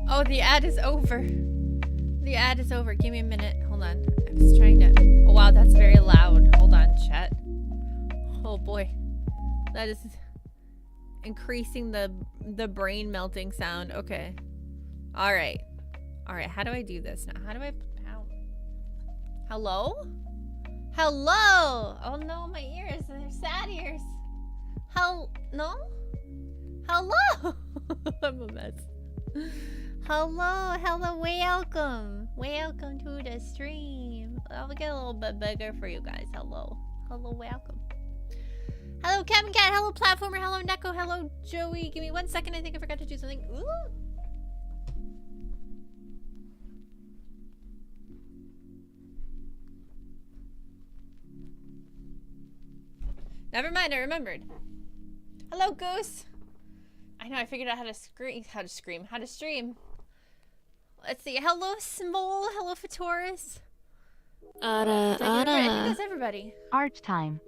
Oh, the ad is over. The ad is over. Give me a minute. Hold on. I was trying to... Oh, wow, that's very loud. Hold on, chat. Oh, boy. That is increasing the brain melting sound. Okay. All right. All right. How do I do this now? How do I... How? Hello? Hello? Oh, no, my ears. They're sad ears. No? Hello? I'm a mess. Hello, welcome. Welcome to the stream. I'll get a little bit bigger for you guys. Hello, welcome. Hello, Cabin Cat. Hello, Platformer. Hello, Neko. Hello, Joey. Give me 1 second. I think I forgot to do something. Ooh. Never mind, I remembered. Hello, Goose. I know, I figured out how to stream. Let's see. Hello, Smole. Hello, Fatoris. I think that's everybody. Art time.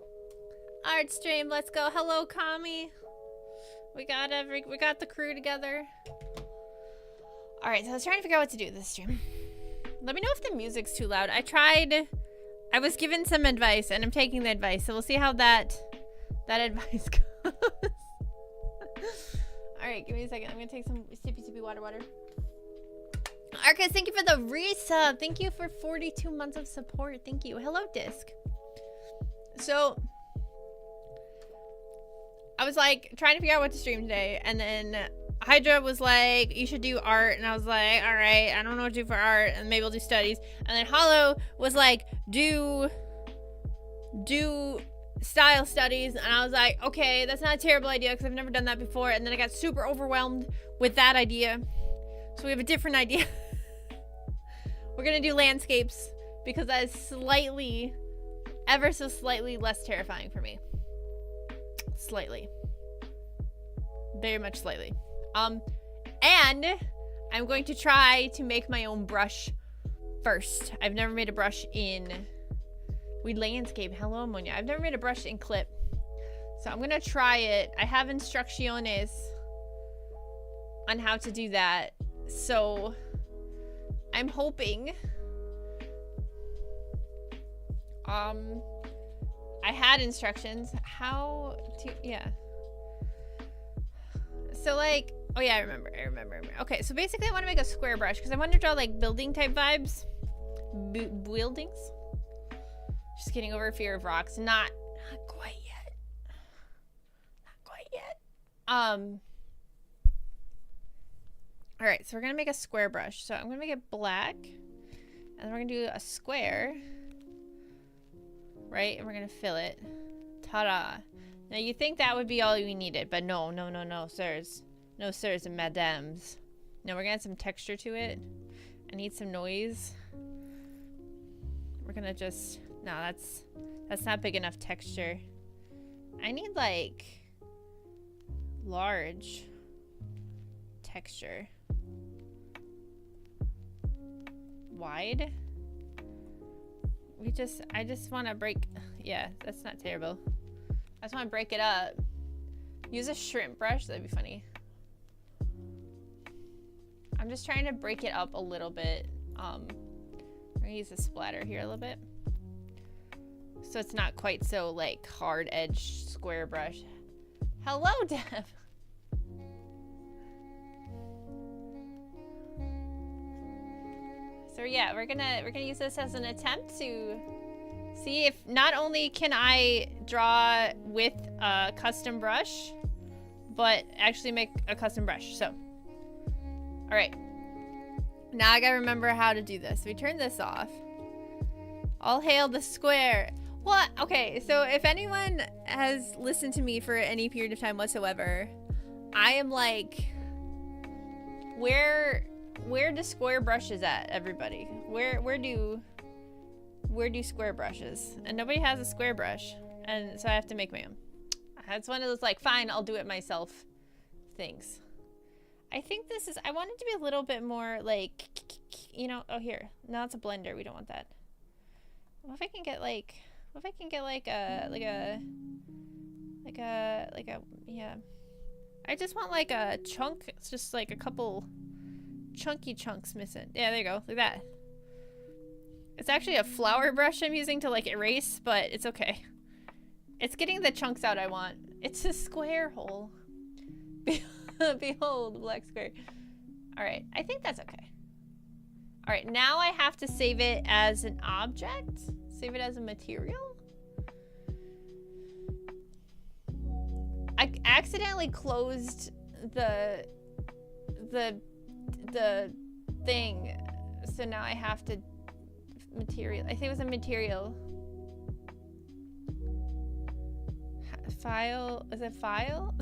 Art stream. Let's go. Hello, Kami. We got the crew together. All right, so I was trying to figure out what to do with this stream. Let me know if the music's too loud. I was given some advice, and I'm taking the advice. So we'll see how that advice goes. All right, give me a second. I'm gonna take some sippy water. Arcus, thank you for the resub. Thank you for 42 months of support. Thank you. Hello, Disc. So I was like trying to figure out what to stream today, and then Hydra was like, you should do art, and I was like, all right, I don't know what to do for art, and maybe I'll do studies. And then Hollow was like, do style studies, and I was like, okay, that's not a terrible idea because I've never done that before. And then I got super overwhelmed with that idea, so we have a different idea. We're gonna do landscapes because that is ever so slightly less terrifying for me. Slightly, very much slightly. And I'm going to try to make my own brush first. I've never made a brush in landscape. Hello, Ammonia. I've never made a brush in Clip, so I'm gonna try it. I have instrucciones on how to do that, so I'm hoping. I had instructions how to, yeah. So like, oh yeah, I remember. Okay, so basically I want to make a square brush because I want to draw like building type vibes. Buildings. Just getting over fear of rocks. Not quite yet. All right, so we're gonna make a square brush. So I'm gonna make it black, and then we're gonna do a square, right? And we're gonna fill it. Ta-da! Now you think that would be all we needed, but no, sirs. No, sirs and madams. No, we're gonna add some texture to it. I need some noise. We're gonna just, no, that's not big enough texture. I need like large texture. Wide. I just want to break, yeah, that's not terrible. I just want to break it up. Use a shrimp brush, that'd be funny. I'm just trying to break it up a little bit. We're gonna use a splatter here a little bit, so it's not quite so like hard edge square brush. Hello, Deb. So yeah, we're gonna use this as an attempt to see if not only can I draw with a custom brush, but actually make a custom brush. So, all right. Now I gotta remember how to do this. We turn this off. All hail the square. What? Okay, so if anyone has listened to me for any period of time whatsoever, I am like, where do square brushes at, everybody? Where do square brushes? And nobody has a square brush, and so I have to make my own. That's one of those like, fine, I'll do it myself things. I think this is, I want it to be a little bit more like, you know, oh here, no, it's a blender, we don't want that. What if I can get like, yeah. I just want like a chunk, it's just like a couple chunky chunks missing. Yeah, there you go. Look at that. It's actually a flower brush I'm using to like erase, but it's okay. It's getting the chunks out I want. It's a square hole. Behold, black square. Alright, I think that's okay. Alright, now I have to save it as an object? Save it as a material? I accidentally closed the thing. So now I have to material. I think it was a material. File. Is it file?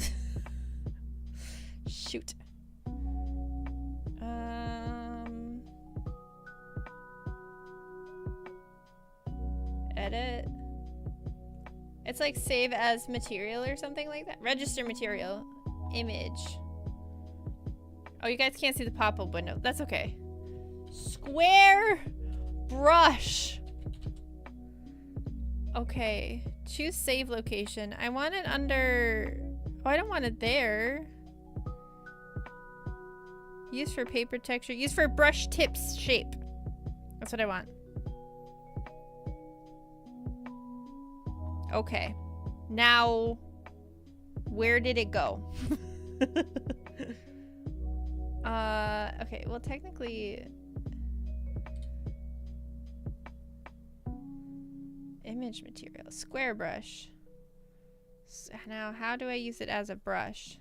Shoot. Edit. It's like save as material or something like that. Register material. Image. Oh, you guys can't see the pop-up window. That's okay. Square brush. Okay. Choose save location. I want it under... Oh, I don't want it there. Use for paper texture. Use for brush tips shape. That's what I want. Okay. Now, where did it go? Okay, well, technically... Image material. Square brush. Now, how do I use it as a brush?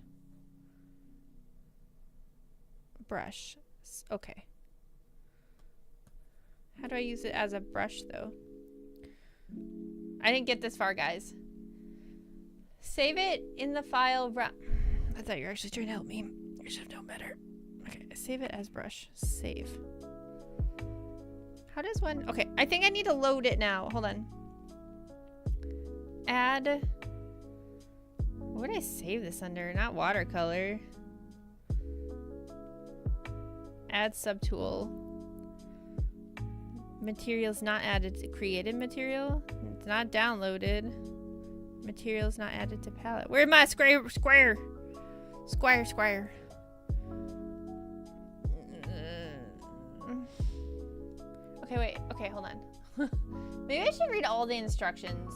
Brush. Okay. How do I use it as a brush, though? I didn't get this far, guys. Save it in the file. I thought you were actually trying to help me. You should have known better. Okay, save it as brush. Save. How does one... Okay, I think I need to load it now. Hold on. Add... What would I save this under? Not watercolor. Add subtool. Materials not added to created material. It's not downloaded. Materials not added to palette. Where's my square? Square. Okay, wait. Okay, hold on. Maybe I should read all the instructions.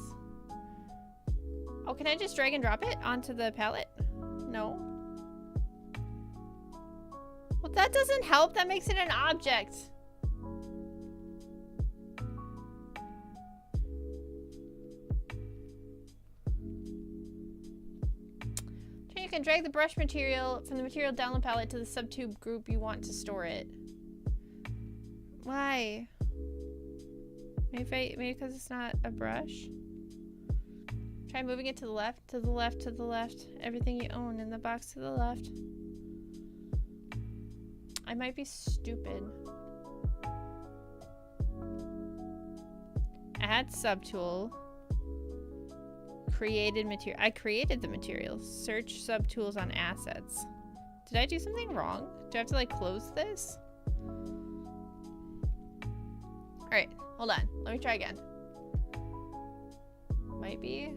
Oh, can I just drag and drop it onto the palette? No. Well, that doesn't help. That makes it an object. You can drag the brush material from the material download palette to the subtube group you want to store it. Why? Maybe because it's not a brush. Try moving it to the left, to the left, to the left. Everything you own in the box to the left. I might be stupid. Add subtool. Created material. I created the materials. Search subtools on assets. Did I do something wrong? Do I have to like close this? Alright, hold on. Let me try again. Might be.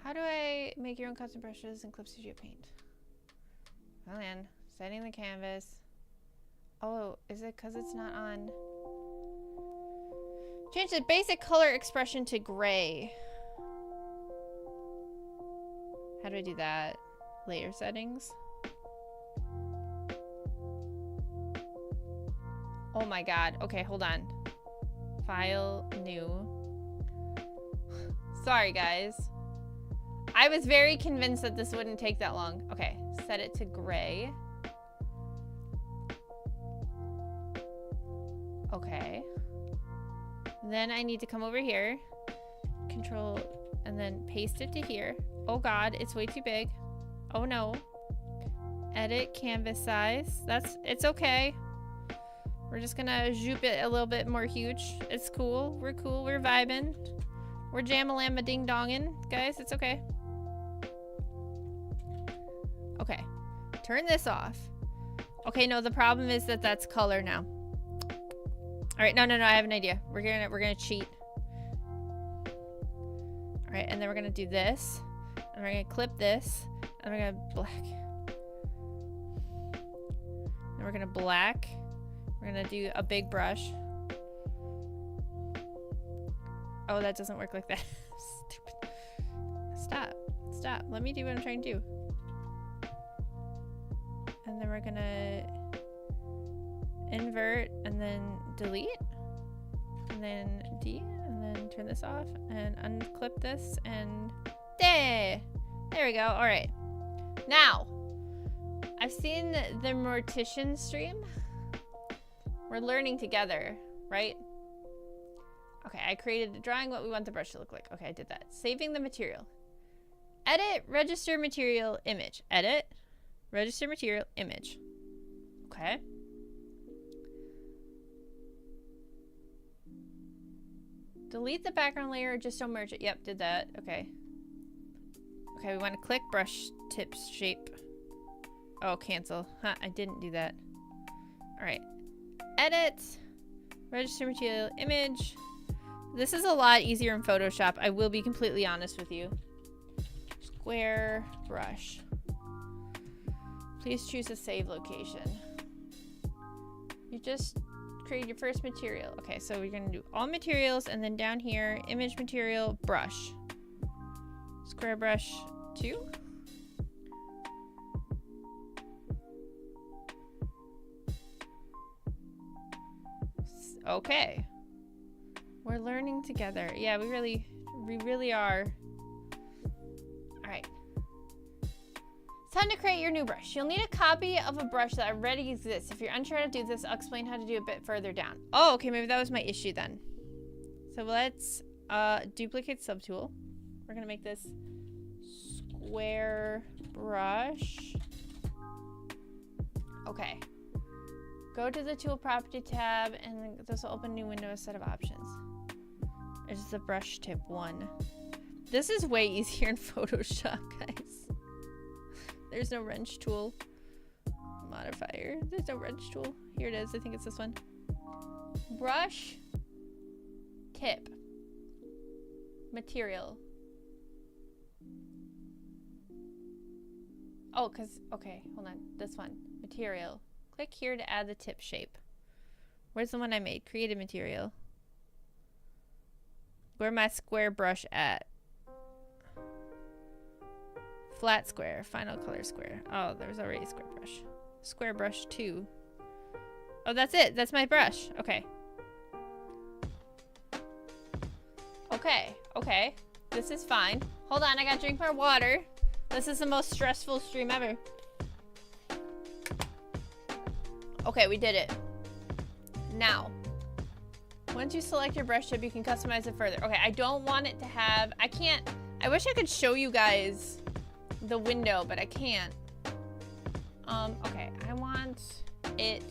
How do I make your own custom brushes and clip studio paint? Well then, setting the canvas. Oh, is it because it's not on? Change the basic color expression to gray. How do I do that? Layer settings. Oh my god. Okay, hold on. File, new. Sorry, guys. I was very convinced that this wouldn't take that long. Okay, set it to gray. Okay. Then I need to come over here. Control, and then paste it to here. Oh god, it's way too big. Oh no. Edit canvas size. It's okay. We're just gonna zoop it a little bit more huge. It's cool. We're cool. We're vibing. We're jam-a-lamba ding-donging. Guys, it's okay. Okay. Turn this off. Okay, no, the problem is that that's color now. All right, no, I have an idea. We're gonna cheat. All Alright, and then we're gonna do this. And we're gonna clip this. And we're gonna black. And we're gonna black. We're gonna do a big brush. Oh, that doesn't work like that. Stupid. Stop. Stop. Let me do what I'm trying to do. And then we're gonna invert and then delete. And then D. And then turn this off. And unclip this. And there we go. Alright. Now, I've seen the Mortician stream. We're learning together, right? Okay, I created a drawing what we want the brush to look like. Okay, I did that. Saving the material. Edit, register material, image. Edit, register material, image. Okay. Delete the background layer, just don't merge it. Yep, did that. Okay. Okay, we want to click brush tips shape. Oh, cancel. Huh, I didn't do that. Alright. Edit, register material, image. This is a lot easier in Photoshop. I will be completely honest with you. Square brush. Please choose a save location. You just create your first material. Okay, so we're gonna do all materials and then down here, image material, brush. Square brush 2. Okay. We're learning together. Yeah, we really are. Alright. It's time to create your new brush. You'll need a copy of a brush that already exists. If you're unsure how to do this, I'll explain how to do it a bit further down. Oh, okay, maybe that was my issue then. So let's duplicate subtool. We're gonna make this square brush. Okay. Go to the tool property tab and this will open a new window, a set of options. There's the brush tip 1. This is way easier in Photoshop, guys. There's no wrench tool. Modifier. There's no wrench tool. Here it is. I think it's this one. Brush tip. Material. Oh, okay, hold on. This one. Material. Click here to add the tip shape. Where's the one I made? Create a material. Where my square brush at? Flat square. Final color square. Oh, there's already a square brush. Square brush 2. Oh, that's it. That's my brush. Okay. Okay. This is fine. Hold on, I gotta drink more water. This is the most stressful stream ever. Okay, we did it. Now, once you select your brush tip, you can customize it further. Okay, I don't want it to have, I wish I could show you guys the window, but I can't. Okay, I want it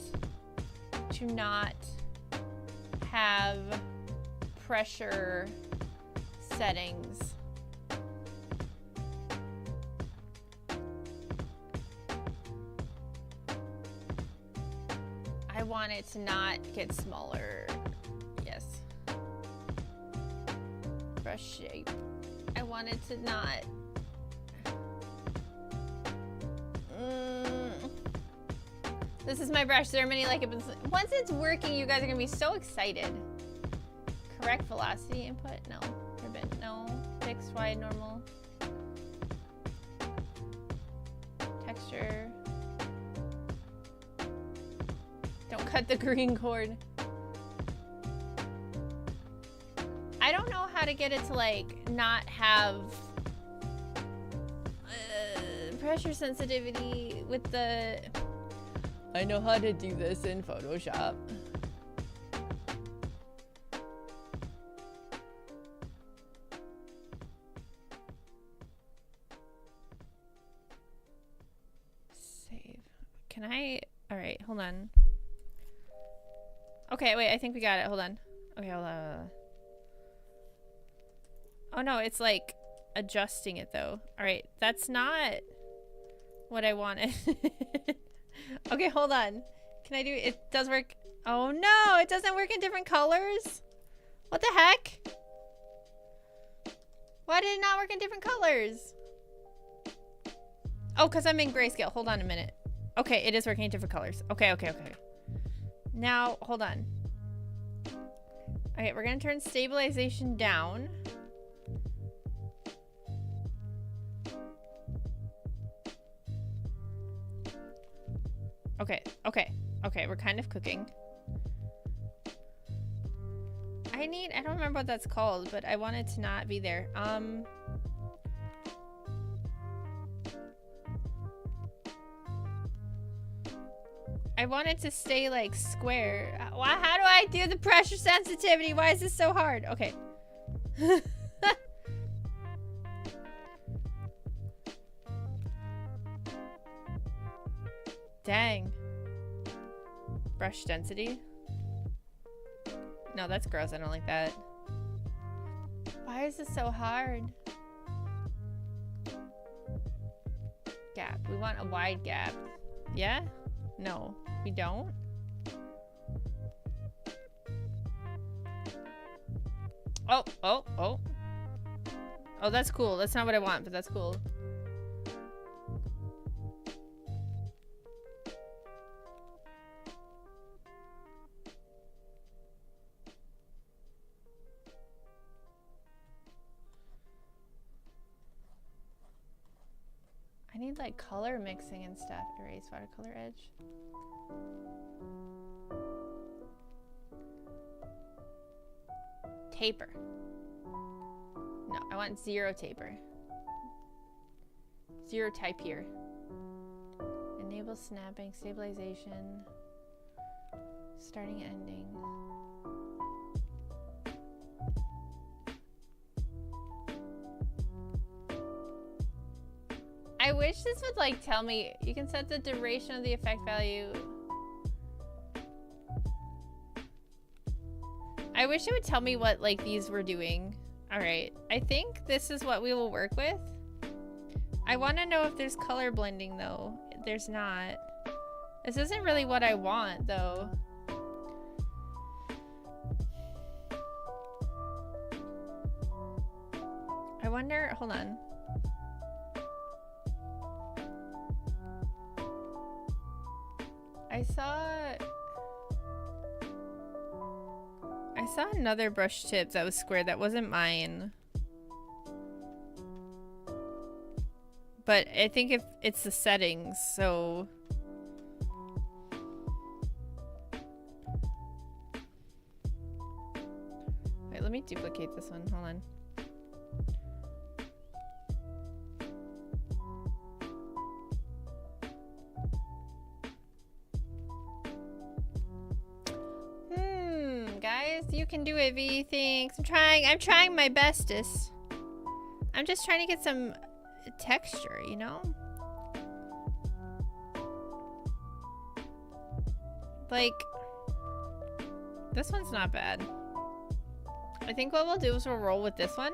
to not have pressure settings. I want it to not get smaller. Yes. Brush shape. I want it to not. This is my brush. There are many like it. Once it's working, you guys are gonna be so excited. Correct velocity input? No. Ribbon? No. Fixed, wide, normal. Texture. Don't cut the green cord. I don't know how to get it to like not have pressure sensitivity with the... I know how to do this in Photoshop. Save. Can I... Alright, hold on. Okay, wait, I think we got it. Hold on. Okay, hold on. Oh no, it's like adjusting it though. Alright, that's not what I wanted. Okay, hold on. Can I do it? It does work. Oh no, it doesn't work in different colors? What the heck? Why did it not work in different colors? Oh, because I'm in grayscale. Hold on a minute. Okay, it is working in different colors. Okay. Now, hold on. Okay, we're going to turn stabilization down. Okay, we're kind of cooking. I don't remember what that's called, but I want it to not be there. I want it to stay like square. How do I do the pressure sensitivity? Why is this so hard? Okay. Dang. Brush density. No, that's gross. I don't like that. Why is this so hard? Gap. We want a wide gap. Yeah? No, we don't. Oh. Oh, that's cool. That's not what I want, but that's cool. I need like color mixing and stuff. Erase watercolor edge. Taper. No, I want 0 taper. 0 type here. Enable snapping, stabilization, starting, ending. I wish this would like tell me, you can set the duration of the effect value. I wish it would tell me what like these were doing. All right, I think this is what we will work with. I want to know if there's color blending though. There's not. This isn't really what I want though. I wonder, hold on. I saw another brush tip that was square that wasn't mine. But I think if it's the settings, so wait, let me duplicate this one. Hold on. Guys, you can do it, V. Thanks. I'm trying my bestest. I'm just trying to get some texture, you know? Like, this one's not bad. I think what we'll do is we'll roll with this one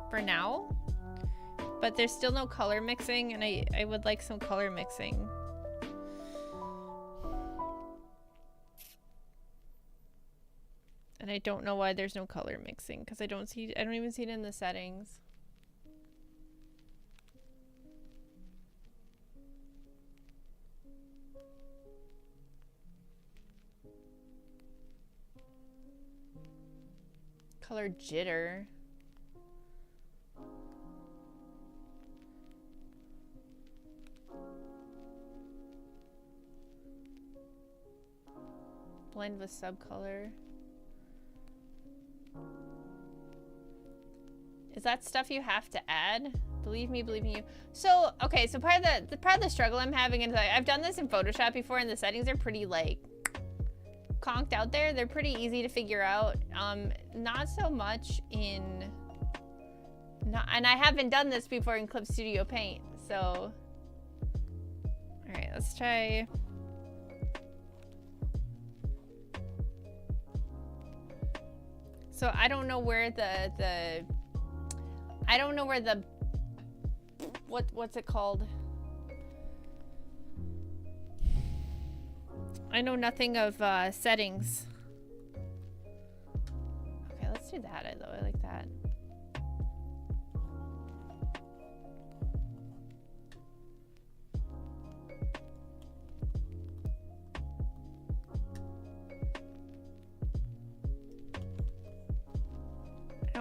for now. But there's still no color mixing, and I would like some color mixing. And I don't know why there's no color mixing, because I don't even see it in the settings. Color jitter. Blend with subcolor. Is that stuff you have to add? Believe me, believe you. So, okay, so part of the struggle I'm having is like, I've done this in Photoshop before, and the settings are pretty like conked out there. They're pretty easy to figure out. Not so much in, and I haven't done this before in Clip Studio Paint. So, all right, let's try. So I don't know where what's it called? I know nothing of settings. Okay, let's do that though. I like that.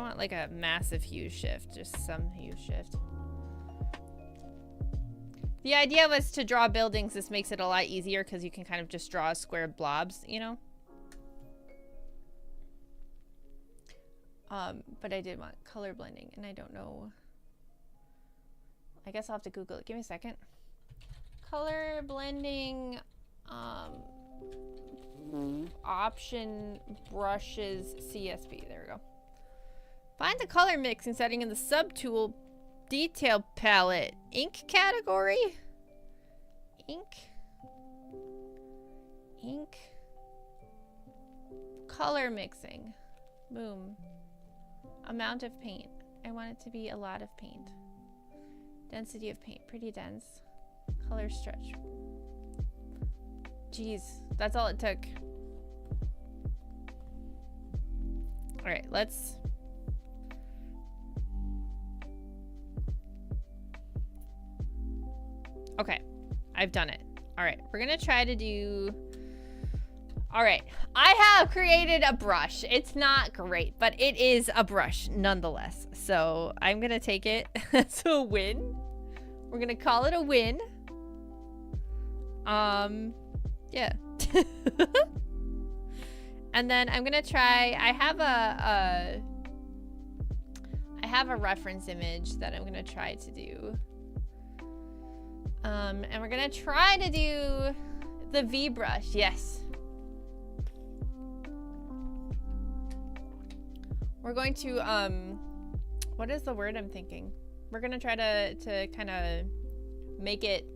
want like a massive hue shift, just some hue shift. The idea was to draw buildings. This makes it a lot easier because you can kind of just draw square blobs, you know? But I did want color blending, and I don't know. I guess I'll have to Google it. Give me a second. Color blending, option brushes CSP. There we go. Find the color mixing setting in the subtool detail palette. Ink category? Ink. Color mixing. Boom. Amount of paint. I want it to be a lot of paint. Density of paint. Pretty dense. Color stretch. Jeez. That's all it took. Alright, let's... Okay. I've done it. Alright, we're gonna try to do... Alright, I have created a brush. It's not great, but it is a brush nonetheless. So I'm gonna take it as a win. We're gonna call it a win. Yeah. And then I'm gonna try, I have a reference image that I'm gonna try to do. And we're gonna try to do the V brush, yes. We're going to, what is the word I'm thinking? We're gonna try to kind of make it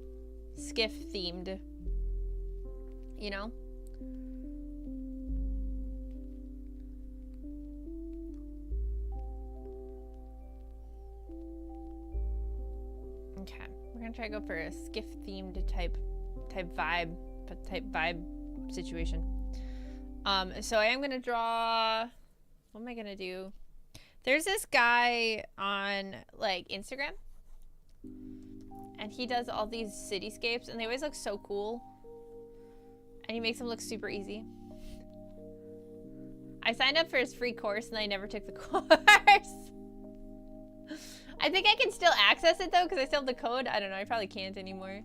skiff themed, you know? Okay, we're gonna try to go for a skiff themed type vibe situation. So I am gonna draw. What am I gonna do? There's this guy on like Instagram, and he does all these cityscapes, and they always look so cool. And he makes them look super easy. I signed up for his free course, and I never took the course. I think I can still access it though, because I still have the code. I don't know. I probably can't anymore.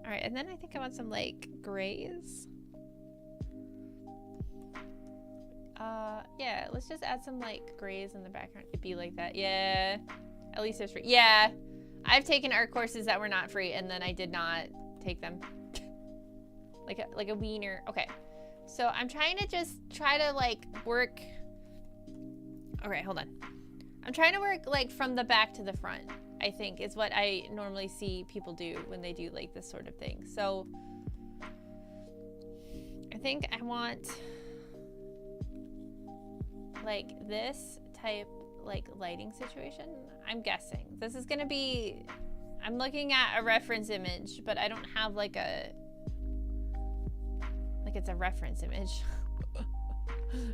All right, and then I think I want some like grays. Yeah, let's just add some like grays in the background. It'd be like that. Yeah, at least there's free. Yeah, I've taken art courses that were not free, and then I did not take them. like a wiener. Okay, so I'm trying to just try to like work. All right, hold on. I'm trying to work like from the back to the front, I think is what I normally see people do when they do like this sort of thing. So I think I want like this type like lighting situation. I'm guessing this is gonna be, I'm looking at a reference image, but I don't have like it's a reference image.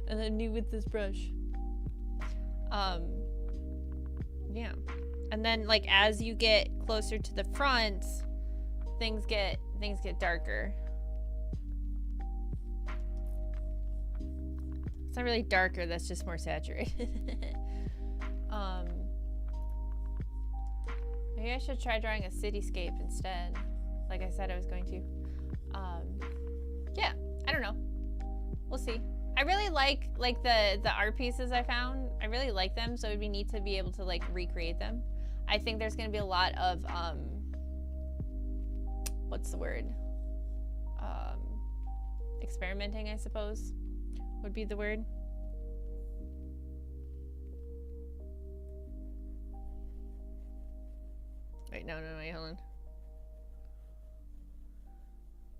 And I'm new with this brush. Yeah, and then like as you get closer to the front, things get darker. It's not really darker, that's just more saturated. Maybe I should try drawing a cityscape instead, like I said I was going to. Yeah, I don't know, we'll see. I really like the art pieces I found. I really like them, so it'd be neat to be able to like recreate them. I think there's gonna be a lot of what's the word? Experimenting, I suppose, would be the word. Wait, no, wait, hold on.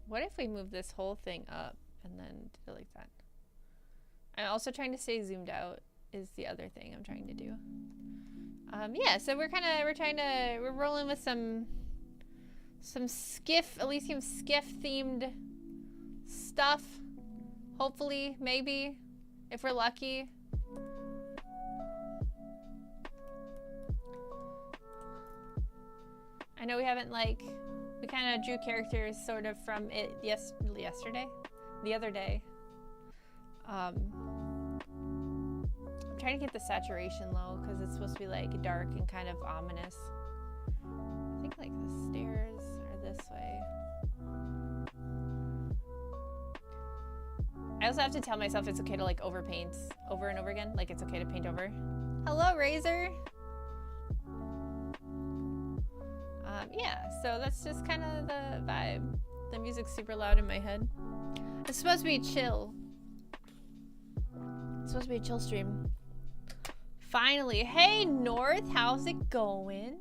What if we move this whole thing up and then do it like that? I'm also trying to stay zoomed out is the other thing I'm trying to do. Yeah, so we're rolling with some Elysium skiff themed stuff. Hopefully, maybe, if we're lucky. I know we haven't we kind of drew characters sort of from it the other day. I'm trying to get the saturation low because it's supposed to be like dark and kind of ominous. I think like the stairs are this way. I also have to tell myself it's okay to like overpaint over and over again. Like it's okay to paint over. Hello, Razor. Yeah, so that's just kind of the vibe. The music's super loud in my head. It's supposed to be chill. It's supposed to be a chill stream. Finally. Hey, North. How's it going?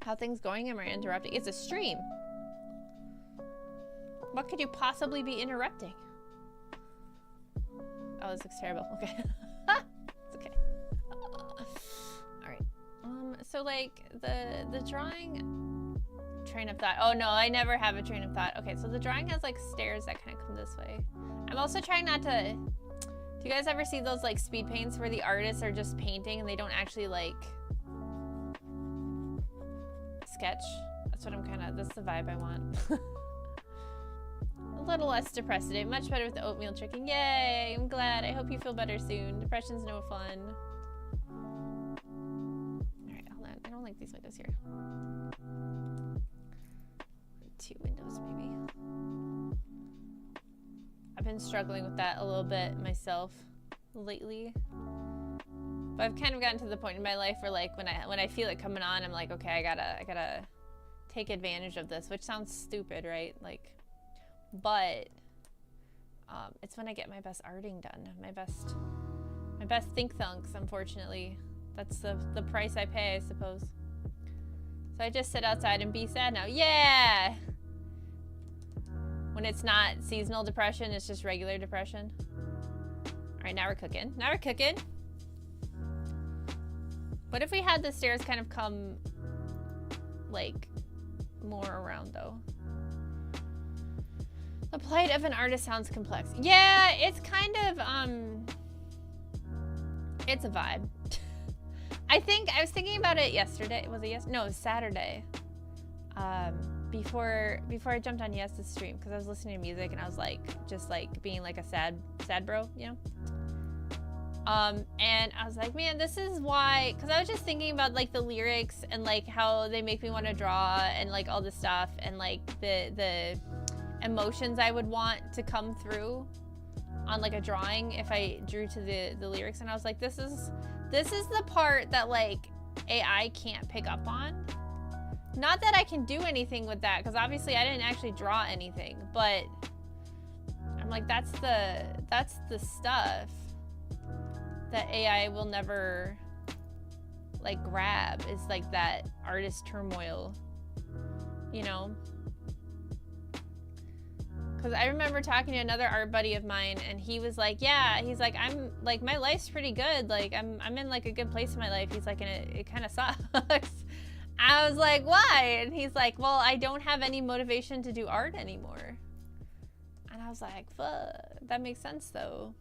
How things going? Am I interrupting? It's a stream. What could you possibly be interrupting? Oh, this looks terrible. Okay. It's okay. Alright. So like the drawing train of thought. Oh no, I never have a train of thought. Okay, so the drawing has like stairs that kind of come this way. I'm also trying not to... Do you guys ever see those like speed paints where the artists are just painting and they don't actually like sketch? That's what I'm kind of... That's the vibe I want. A little less depressed today. Much better with the oatmeal tricking. Yay! I'm glad. I hope you feel better soon. Depression's no fun. Alright, hold on. I don't like these windows here. 2 windows, maybe. I've been struggling with that a little bit myself lately. But I've kind of gotten to the point in my life where like when I feel it coming on, I'm like, okay, I gotta take advantage of this, which sounds stupid, right? Like, but it's when I get my best arting done, my best think thunks, unfortunately. That's the price I pay, I suppose. So I just sit outside and be sad now. Yeah! When it's not seasonal depression, it's just regular depression. All right, now we're cooking. Now we're cooking. What if we had the stairs kind of come like more around though? The plight of an artist sounds complex. Yeah, it's kind of, it's a vibe. I was thinking about it yesterday. Was it yesterday? No, it was Saturday. Before I jumped on Yes's stream, because I was listening to music and I was like, just like being like a sad bro, you know? And I was like, man, this is why, because I was just thinking about like the lyrics and like how they make me want to draw and like all this stuff and like the emotions I would want to come through on like a drawing if I drew to the lyrics. And I was like, this is the part that like AI can't pick up on. Not that I can do anything with that, because obviously I didn't actually draw anything, but I'm like, that's the stuff that AI will never like grab, is like that artist turmoil, you know? Because I remember talking to another art buddy of mine, and he was like, yeah, he's like, I'm like, my life's pretty good, like I'm in like a good place in my life. He's like, and it kind of sucks. I was like, why? And he's like, well, I don't have any motivation to do art anymore. And I was like, fuck, that makes sense though.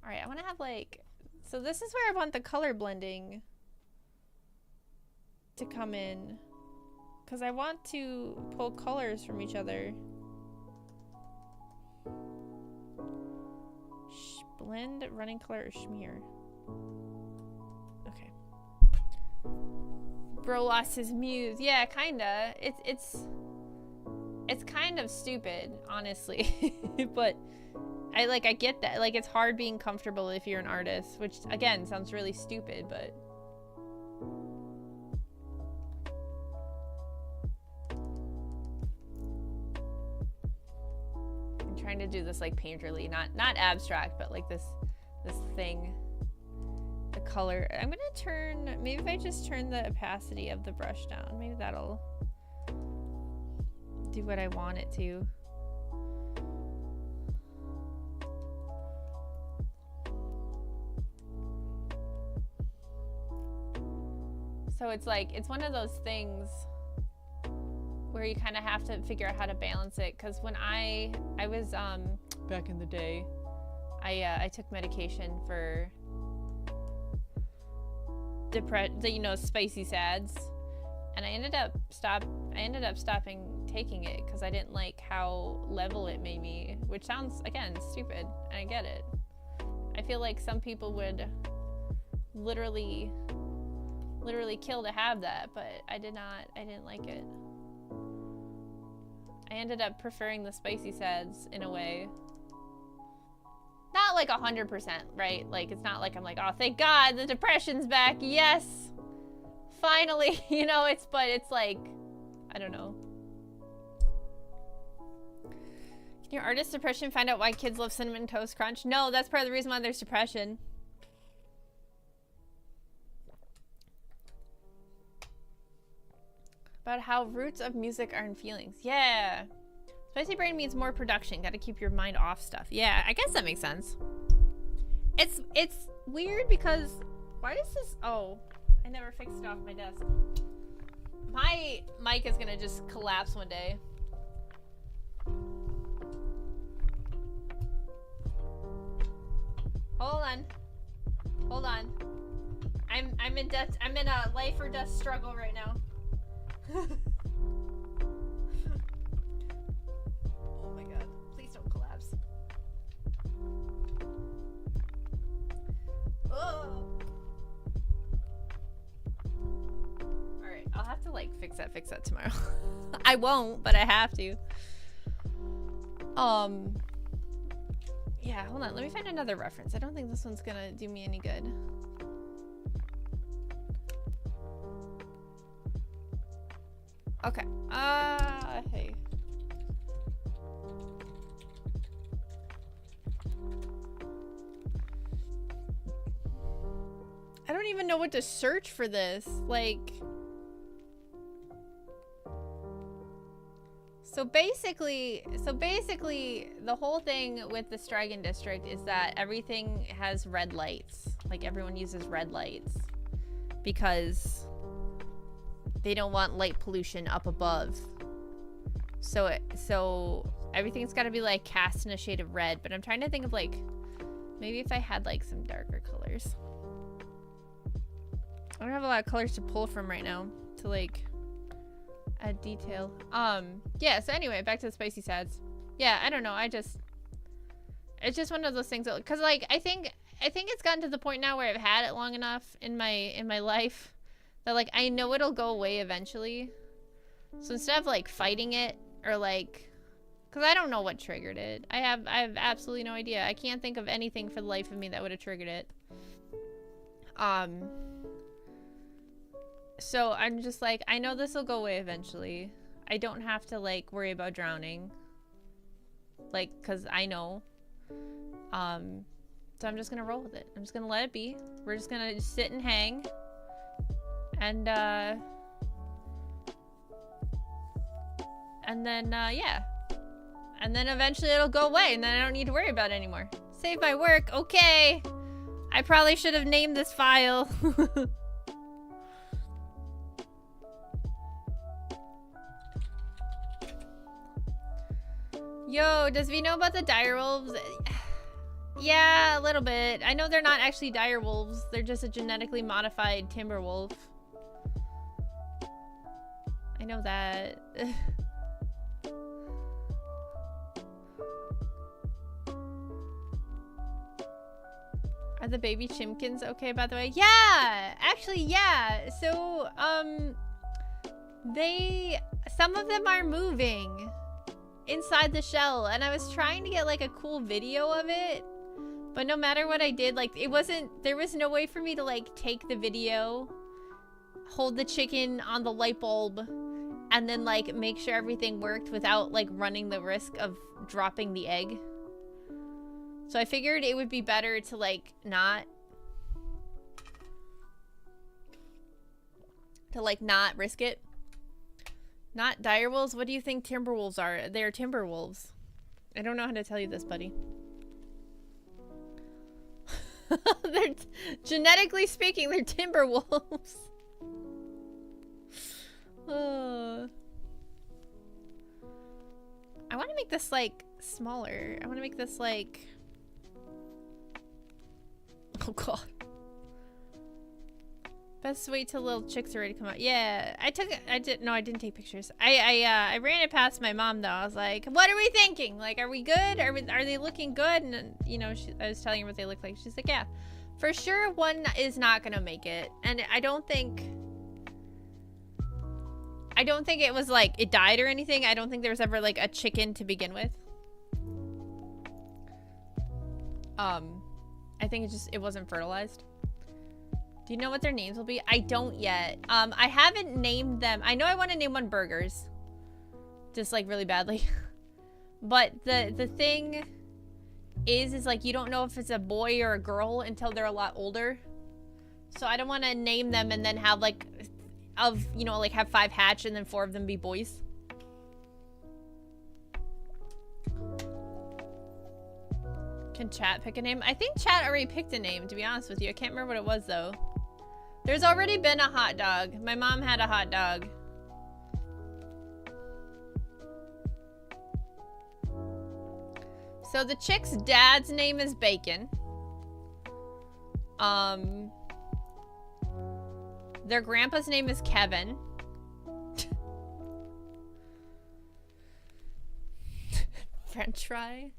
All right, I want to have like, so this is where I want the color blending to come in, because I want to pull colors from each other. Blend running color or smear. Okay. Bro lost his muse. Yeah, kinda. It's kind of stupid, honestly. But I get that. Like, it's hard being comfortable if you're an artist, which again sounds really stupid, but I'm trying to do this like painterly, not abstract, but like this thing. The color. I'm gonna turn, maybe if I just turn the opacity of the brush down, maybe that'll do what I want it to. So it's like, it's one of those things where you kind of have to figure out how to balance it. Because when I was back in the day, I took medication for spicy sads, and I ended up stopping taking it because I didn't like how level it made me, which sounds again stupid, and I get it. I feel like some people would literally kill to have that, but I didn't like it. I ended up preferring the spicy sads in a way. Not like 100%, right? Like, it's not like I'm like, oh, thank God, the depression's back. Yes, finally, you know, but it's like, I don't know. Can your artist depression find out why kids love Cinnamon Toast Crunch? No, that's part of the reason why there's depression. About how roots of music are in feelings. Yeah. Spicy brain means more production. Gotta keep your mind off stuff. Yeah, I guess that makes sense. It's weird because why does this, oh, I never fixed it off my desk. My mic is gonna just collapse one day. Hold on. I'm in death. I'm in a life or death struggle right now. Oh my God! Please don't collapse. Oh. All right, I'll have to like fix that tomorrow. I won't, but I have to. Yeah, hold on. Let me find another reference. I don't think this one's gonna do me any good. Okay. Hey. I don't even know what to search for this. Like, so basically the whole thing with the Strigan district is that everything has red lights. Like, everyone uses red lights because they don't want light pollution up above. So everything's got to be like cast in a shade of red, but I'm trying to think of like maybe if I had like some darker colors. I don't have a lot of colors to pull from right now to like add detail. Yeah, so anyway, back to the spicy sads. Yeah, I don't know. It's just one of those things that, cuz like I think it's gotten to the point now where I've had it long enough in my life that like I know it'll go away eventually. So instead of like fighting it or like, cuz I don't know what triggered it. I have absolutely no idea. I can't think of anything for the life of me that would have triggered it. So I'm just like, I know this will go away eventually. I don't have to like worry about drowning. Like, cuz I know. So I'm just going to roll with it. I'm just going to let it be. We're just going to sit and hang. And then, yeah. And then eventually it'll go away, and then I don't need to worry about it anymore. Save my work. Okay. I probably should have named this file. Yo, does V know about the dire wolves? Yeah, a little bit. I know they're not actually dire wolves. They're just a genetically modified timber wolf. I know that. Are the baby chimkins okay, by the way? Yeah! Actually, yeah. So, some of them are moving inside the shell, and I was trying to get like a cool video of it, but no matter what I did, like there was no way for me to like take the video, hold the chicken on the light bulb, and then like make sure everything worked without like running the risk of dropping the egg. So I figured it would be better to like not risk it. Not direwolves? What do you think timberwolves are? They're timberwolves. I don't know how to tell you this, buddy. They're genetically speaking, they're timberwolves. I want to make this like smaller. I want to make this like, oh god. Best wait till little chicks are ready to come out. Yeah, I didn't take pictures. I ran it past my mom though. I was like, what are we thinking? Like, are we good? Are they looking good? And you know, I was telling her what they look like. She's like, yeah, for sure one is not gonna make it. And I don't think it was like it died or anything. I don't think there was ever like a chicken to begin with. I think it wasn't fertilized. Do you know what their names will be? I don't yet. I haven't named them. I know I want to name one Burgers. Just like really badly. But the thing is like you don't know if it's a boy or a girl until they're a lot older. So I don't want to name them and then have like have 5 hatch and then 4 of them be boys. Can chat pick a name? I think chat already picked a name, to be honest with you. I can't remember what it was though. There's already been a hot dog. My mom had a hot dog. So the chick's dad's name is Bacon. Their grandpa's name is Kevin. French fry.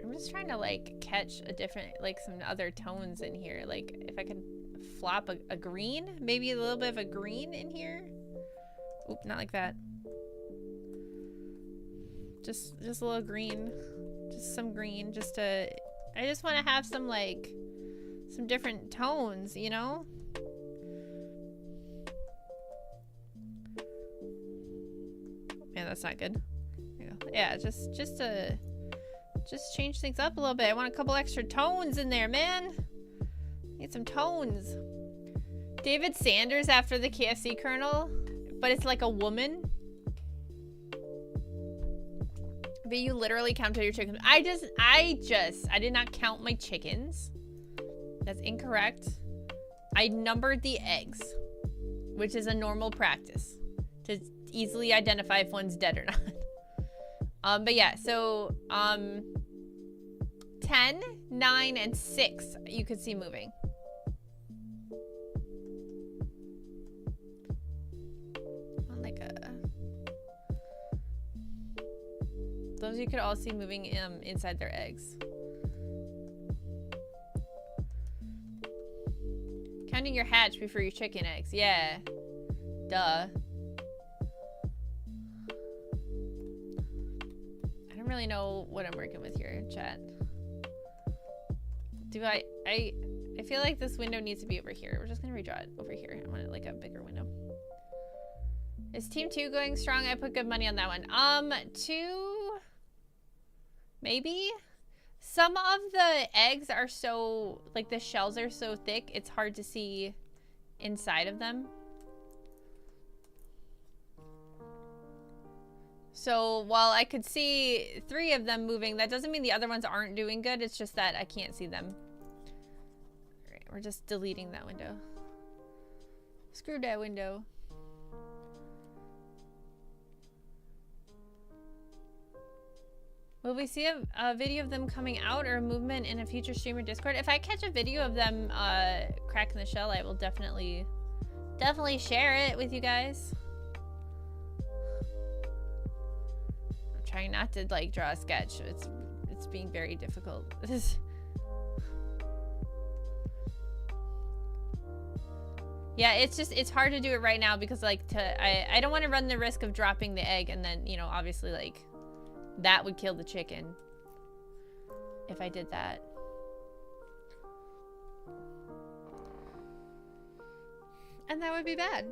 I'm just trying to like catch a different, like some other tones in here. Like if I could flop a green, maybe a little bit of a green in here. Oop, not like that. Just a little green, just some green, I just want to have some like, some different tones, you know? Man, that's not good. There you go. Yeah, just change things up a little bit. I want a couple extra tones in there, man. Need some tones. David Sanders after the KFC Colonel, but it's like a woman. But you literally counted your chickens. I did not count my chickens. That's incorrect. I numbered the eggs, which is a normal practice to easily identify if one's dead or not. But yeah, so 10, 9, and 6 you could see moving. On like those you could all see moving inside their eggs. Counting your hatch before your chicken eggs. Yeah. Duh. I don't really know what I'm working with here, chat. I feel like this window needs to be over here. We're just gonna redraw it over here. I want it like a bigger window. Is team 2 going strong? I put good money on that one. 2, maybe. Some of the eggs are so, like the shells are so thick, it's hard to see inside of them. So while I could see 3 of them moving, that doesn't mean the other ones aren't doing good. It's just that I can't see them. All right, we're just deleting that window. Screw that window. Will we see a video of them coming out or a movement in a future stream or Discord? If I catch a video of them cracking the shell, I will definitely share it with you guys. I'm trying not to like draw a sketch. It's being very difficult. Yeah, it's hard to do it right now because like I don't want to run the risk of dropping the egg and then, you know, obviously like that would kill the chicken if I did that. And that would be bad.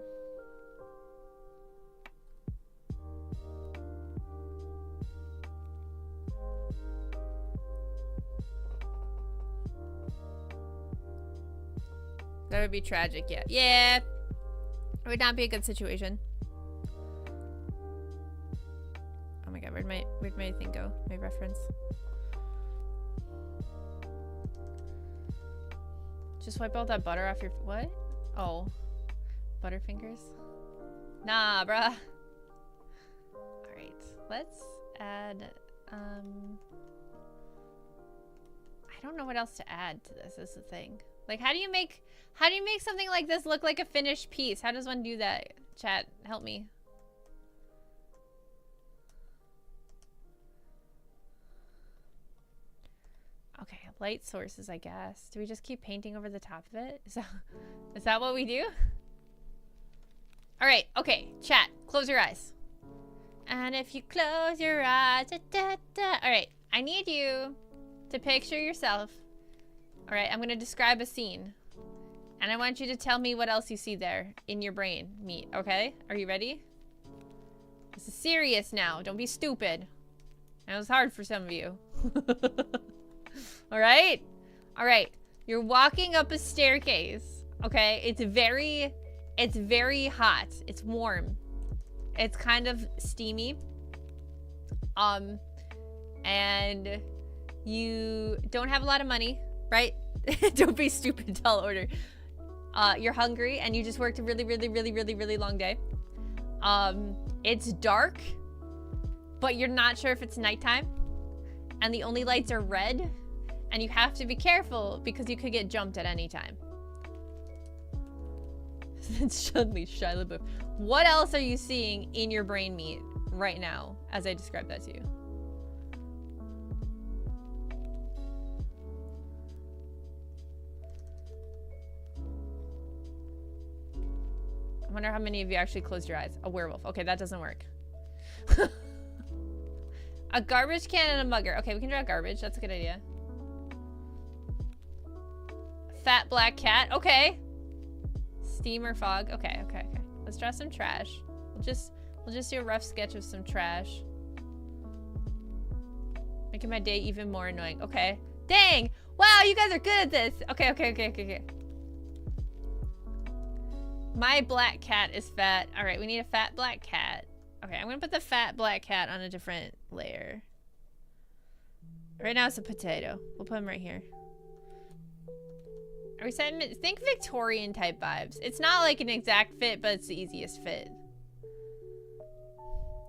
That would be tragic, yeah. Yeah. It would not be a good situation. Oh my god, where'd my thing go? My reference. Just wipe all that butter off your... What? Oh. Butterfingers? Nah, bruh. Alright. Let's add... I don't know what else to add to this is the thing. Like, how do you make something like this look like a finished piece? How does one do that? Chat, help me. Okay, light sources, I guess. Do we just keep painting over the top of it? Is that what we do? All right, okay, chat, close your eyes. And if you close your eyes, da, da, da. All right, I need you to picture yourself. All right, I'm gonna describe a scene. And I want you to tell me what else you see there in your brain, meat, okay? Are you ready? This is serious now, don't be stupid. That was hard for some of you. All right? All right, you're walking up a staircase, okay? It's very hot, it's warm. It's kind of steamy. And you don't have a lot of money, right? Don't be stupid, tall order. You're hungry and you just worked a really long day. It's dark, but you're not sure if it's nighttime. And the only lights are red. And you have to be careful because you could get jumped at any time. Suddenly, Shia LaBeouf. What else are you seeing in your brain meat right now as I describe that to you? I wonder how many of you actually closed your eyes. A werewolf. Okay, that doesn't work. A garbage can and a mugger. Okay, we can draw garbage. That's a good idea. Fat black cat. Okay. Steam or fog. Okay. Let's draw some trash. We'll just do a rough sketch of some trash. Making my day even more annoying. Okay. Dang! Wow, you guys are good at this! Okay. My black cat is fat. Alright, we need a fat black cat. Okay, I'm gonna put the fat black cat on a different layer. Right now it's a potato. We'll put him right here. Are we saying, think Victorian type vibes. It's not like an exact fit, but it's the easiest fit.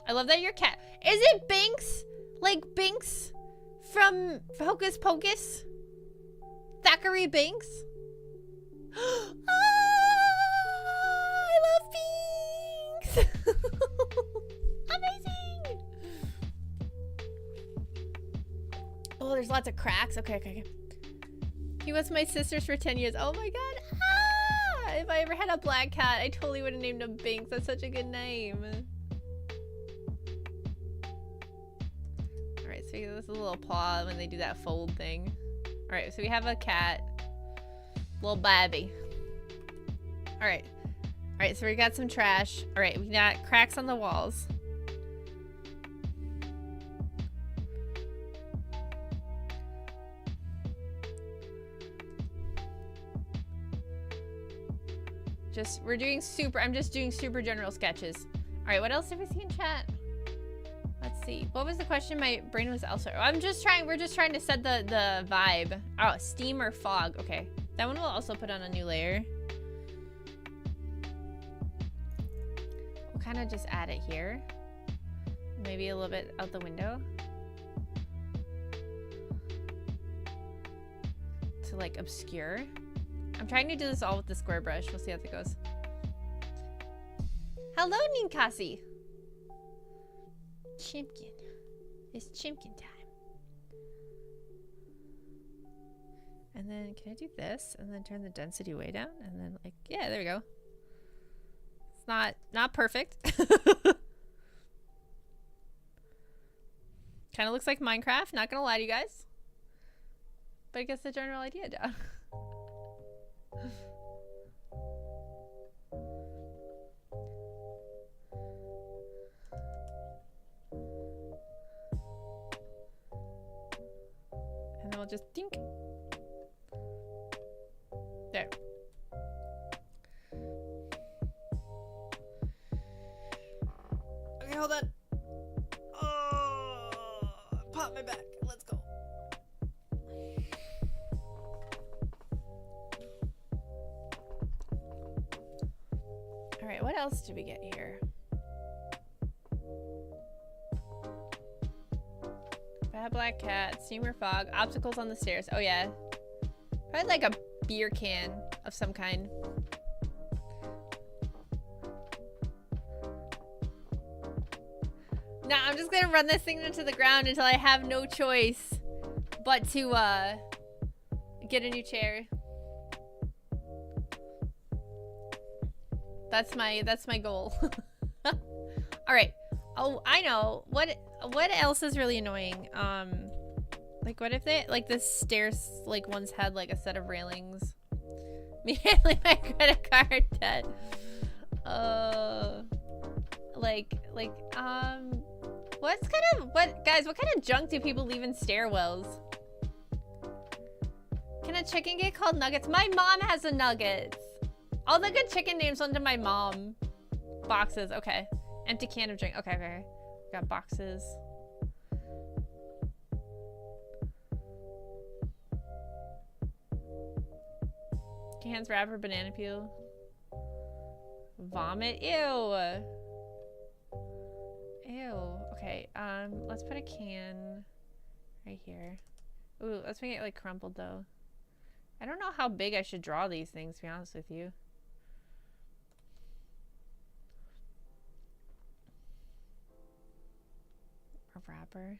I love that your cat. Is it Binks? Like Binks from Hocus Pocus? Thackeray Binks? Ah, I love Binks! Amazing! Oh, there's lots of cracks. Okay. He was my sister's for 10 years. Oh my god. Ah! If I ever had a black cat, I totally would have named him Binks. That's such a good name. Alright, so this is a little paw when they do that fold thing. Alright, so we have a cat. Little baby. Alright. Alright, so we got some trash. Alright, we got cracks on the walls. I'm just doing super general sketches. All right, what else did we see in chat? Let's see. What was the question? My brain was elsewhere. We're just trying to set the vibe. Oh, steam or fog. Okay. That one we'll also put on a new layer. We'll kind of just add it here. Maybe a little bit out the window. To like obscure. I'm trying to do this all with the square brush. We'll see how that goes. Hello, Ninkasi. Chimkin. It's Chimkin time. And then can I do this and then turn the density way down? And then like, yeah, there we go. It's not perfect. Kind of looks like Minecraft, not gonna lie to you guys. But it gets the general idea down. And then we'll just dink. There. Okay, hold on. Oh, pop my back. Let's go. All right, what else do we get here? Fat black black cat, steamer fog, obstacles on the stairs. Oh yeah. Probably like a beer can of some kind. Nah, I'm just gonna run this thing into the ground until I have no choice but to get a new chair. That's my goal. All right. Oh, I know. What else is really annoying? Like what if they like the stairs like once had like a set of railings? Me handling my credit card debt. What kind of junk do people leave in stairwells? Can a chicken get called Nuggets? My mom has a Nuggets. All the good chicken names went to my mom. Boxes, okay. Empty can of drink. Okay. Got boxes. Cans, wrapper, banana peel. Vomit. Ew. Okay, let's put a can right here. Ooh, let's make it like crumpled though. I don't know how big I should draw these things, to be honest with you. A wrapper.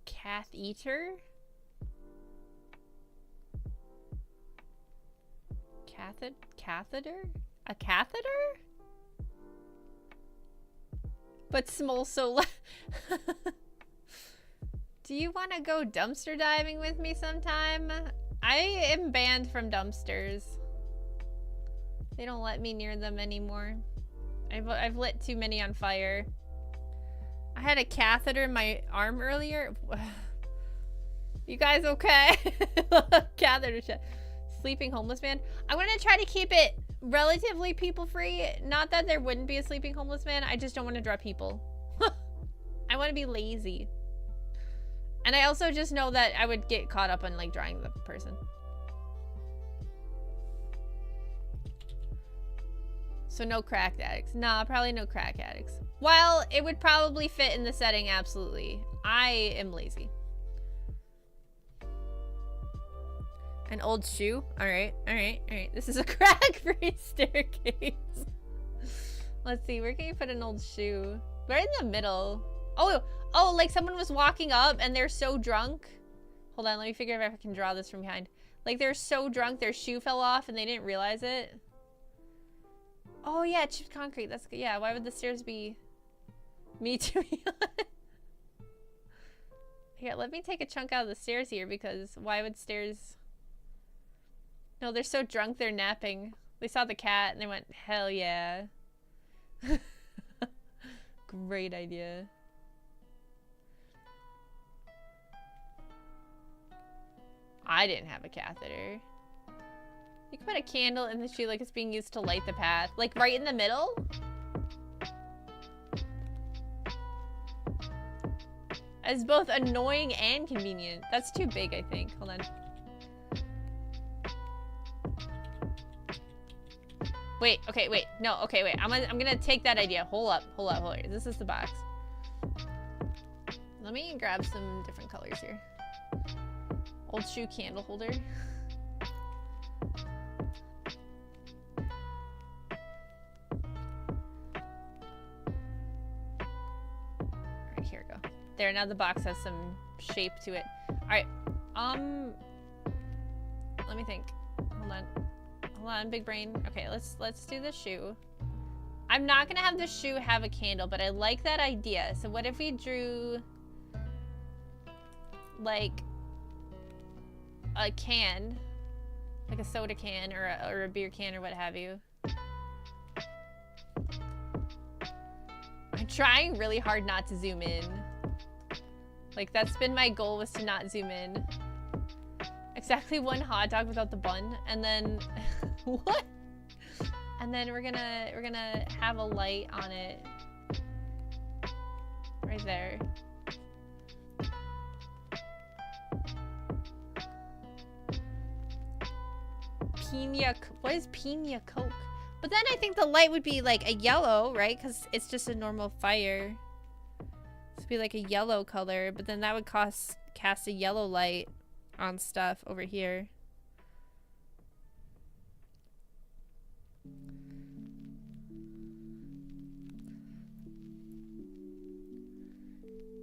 Catheter? Catheter? A catheter? But small, so do you want to go dumpster diving with me sometime? I am banned from dumpsters. They don't let me near them anymore. I've lit too many on fire. I had a catheter in my arm earlier. You guys okay? Catheter shit. Sleeping homeless man. I'm gonna try to keep it relatively people free. Not that there wouldn't be a sleeping homeless man. I just don't want to draw people. I want to be lazy. And I also just know that I would get caught up on like drawing the person. So no crack addicts. Nah, probably no crack addicts. While it would probably fit in the setting, absolutely. I am lazy. An old shoe. All right. This is a crack-free staircase. Let's see. Where can you put an old shoe? Right in the middle. Oh, like someone was walking up and they're so drunk. Hold on. Let me figure out if I can draw this from behind. Like they're so drunk, their shoe fell off and they didn't realize it. Oh yeah, chipped concrete. That's good. Yeah. Why would the stairs be? Me too. Here, let me take a chunk out of the stairs here because why would stairs? No, they're so drunk they're napping. They saw the cat and they went, hell yeah. Great idea. I didn't have a catheter. You can put a candle in the shoe like it's being used to light the path. Like right in the middle? It's both annoying and convenient. That's too big, I think. Hold on. Wait, okay, wait. No, okay, wait. I'm gonna take that idea. Hold up. This is the box. Let me grab some different colors here. Old shoe candle holder. Alright, here we go. There, now the box has some shape to it. Alright, let me think. Hold on, big brain. Okay, let's do the shoe. I'm not gonna have the shoe have a candle, but I like that idea. So what if we drew like a can, like a soda can or a beer can or what have you. I'm trying really hard not to zoom in. Like that's been my goal, was to not zoom in. Exactly one hot dog without the bun, and then what? And then we're gonna have a light on it right there. What is pina coke? But then I think the light would be like a yellow, right? Because it's just a normal fire. This would be like a yellow color, but then that would cast a yellow light on stuff over here.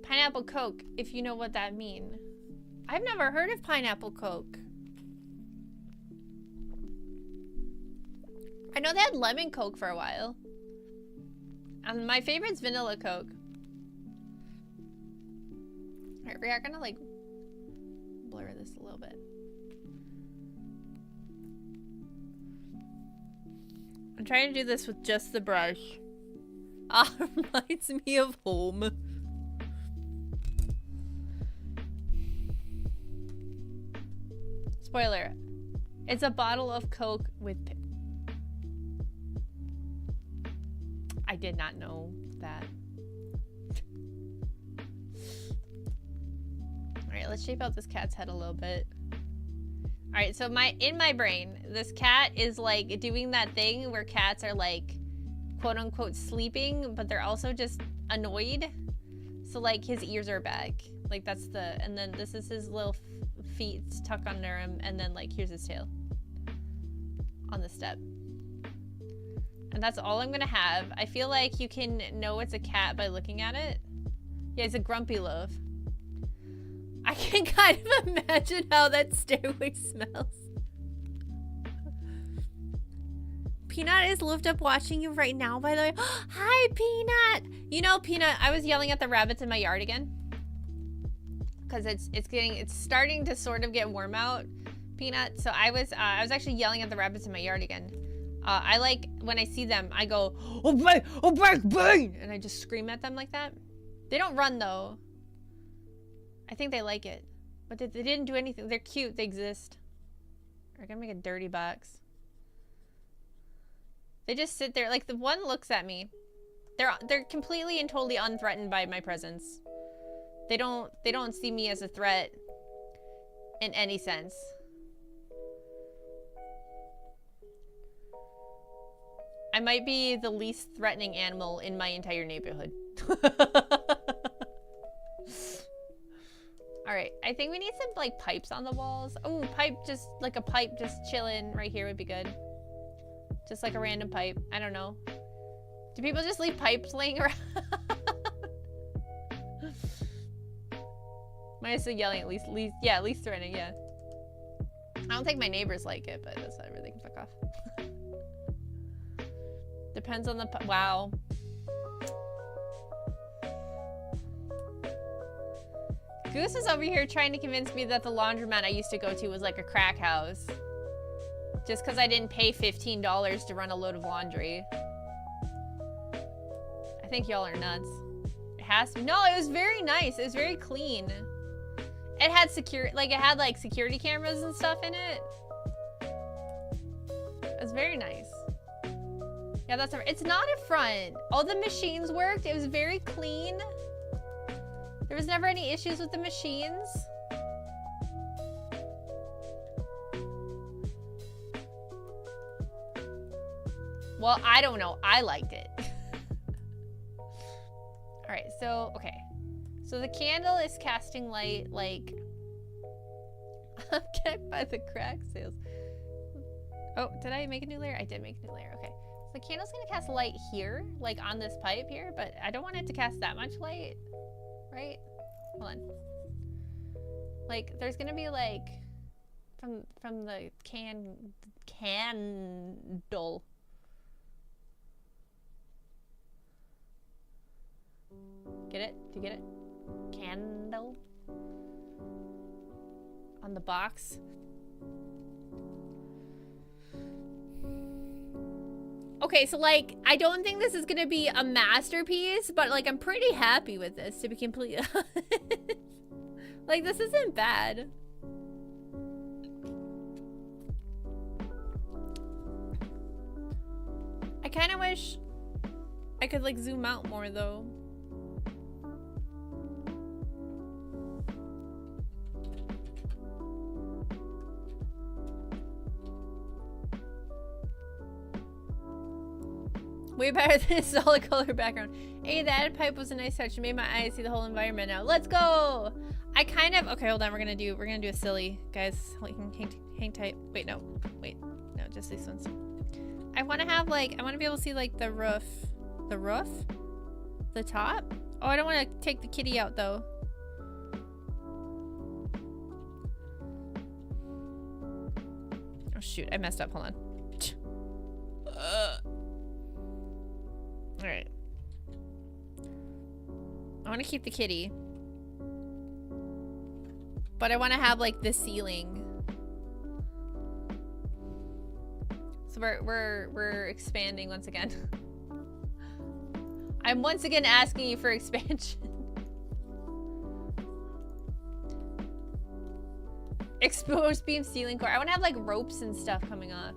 Pineapple Coke, if you know what that means. I've never heard of pineapple Coke. I know they had lemon Coke for a while. And my favorite's vanilla Coke. Alright, we are gonna like blur this a little bit. I'm trying to do this with just the brush. Ah, reminds me of home. Spoiler. It's a bottle of Coke with... I did not know that. Alright, let's shape out this cat's head a little bit. Alright, so in my brain, this cat is like doing that thing where cats are like quote unquote sleeping, but they're also just annoyed. So like his ears are back. Like that's the, and then this is his little feet tucked under him, and then like here's his tail on the step. And that's all I'm gonna have. I feel like you can know it's a cat by looking at it. Yeah, it's a grumpy loaf. I can kind of imagine how that stairway smells. Peanut is lived up watching you right now, by the way. Hi, Peanut! You know, Peanut, I was yelling at the rabbits in my yard again. Because it's starting to sort of get warm out, Peanut. So I was actually yelling at the rabbits in my yard again. I like, when I see them, I go, oh back, bang! And I just scream at them like that. They don't run though. I think they like it. But they didn't do anything. They're cute, they exist. We're gonna make a dirty box. They just sit there, like the one looks at me. They're completely and totally unthreatened by my presence. They don't see me as a threat in any sense. I might be the least threatening animal in my entire neighborhood. Alright, I think we need some like pipes on the walls. Oh, like a pipe just chilling right here would be good. Just like a random pipe. I don't know. Do people just leave pipes laying around? Minus the yelling, at least threatening, yeah. I don't think my neighbors like it, but that's whatever, they can fuck off. Depends on the, wow. Goose is over here trying to convince me that the laundromat I used to go to was like a crack house. Just because I didn't pay $15 to run a load of laundry. I think y'all are nuts. It has to, no, it was very nice. It was very clean. It had like security cameras and stuff in it. It was very nice. Yeah, that's it's not a front. All the machines worked. It was very clean. There was never any issues with the machines. Well, I don't know. I liked it. All right, so, okay. So the candle is casting light, like... I'm kept by the crack sales. Oh, did I make a new layer? I did make a new layer, okay. So the candle's gonna cast light here, like on this pipe here, but I don't want it to cast that much light, right? Hold on. Like, there's gonna be like, from the candle. Get it? Do you get it? Candle. On the box. Okay, so like, I don't think this is gonna be a masterpiece, but like, I'm pretty happy with this, to be completely honest. Like, this isn't bad. I kind of wish I could like zoom out more though. Way better than a solid color background. Hey, the added pipe was a nice touch. It made my eyes see the whole environment now. Let's go! I kind of... Okay, hold on. We're gonna do a silly. Guys, hang tight. Wait, no. Wait. No, just these ones. I want to have, like... I want to be able to see, like, the roof. The roof? The top? Oh, I don't want to take the kitty out, though. Oh, shoot. I messed up. Hold on. Alright. I want to keep the kitty. But I want to have, like, the ceiling. So we're expanding once again. I'm once again asking you for expansion. Exposed beam ceiling core. I want to have, like, ropes and stuff coming off.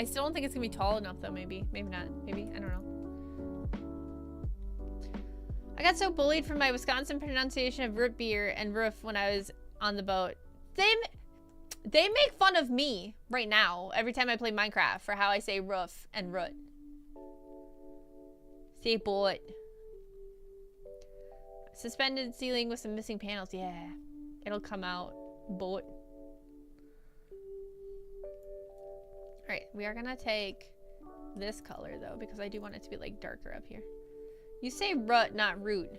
I still don't think it's gonna be tall enough though, maybe. Maybe not. Maybe. I don't know. I got so bullied for my Wisconsin pronunciation of root beer and roof when I was on the boat. They make fun of me right now every time I play Minecraft for how I say roof and root. Say boat. Suspended ceiling with some missing panels. Yeah. It'll come out. Boat. Alright, we are gonna take this color though, because I do want it to be like darker up here. You say root, not root.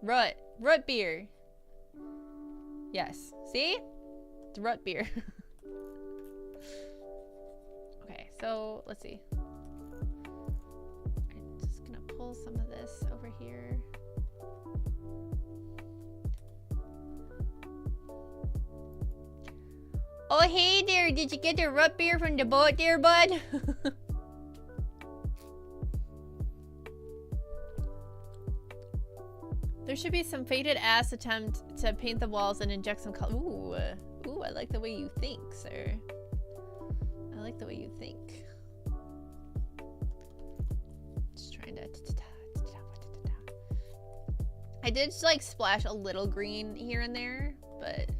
Root. Root beer. Yes. See? It's root beer. Okay, so let's see. I'm just gonna pull some of this over here. Oh, hey there. Did you get the root beer from the boat there, bud? There should be some faded ass attempt to paint the walls and inject some color. Ooh. Ooh, I like the way you think, sir. I like the way you think. Just trying to... I did like splash a little green here and there, but...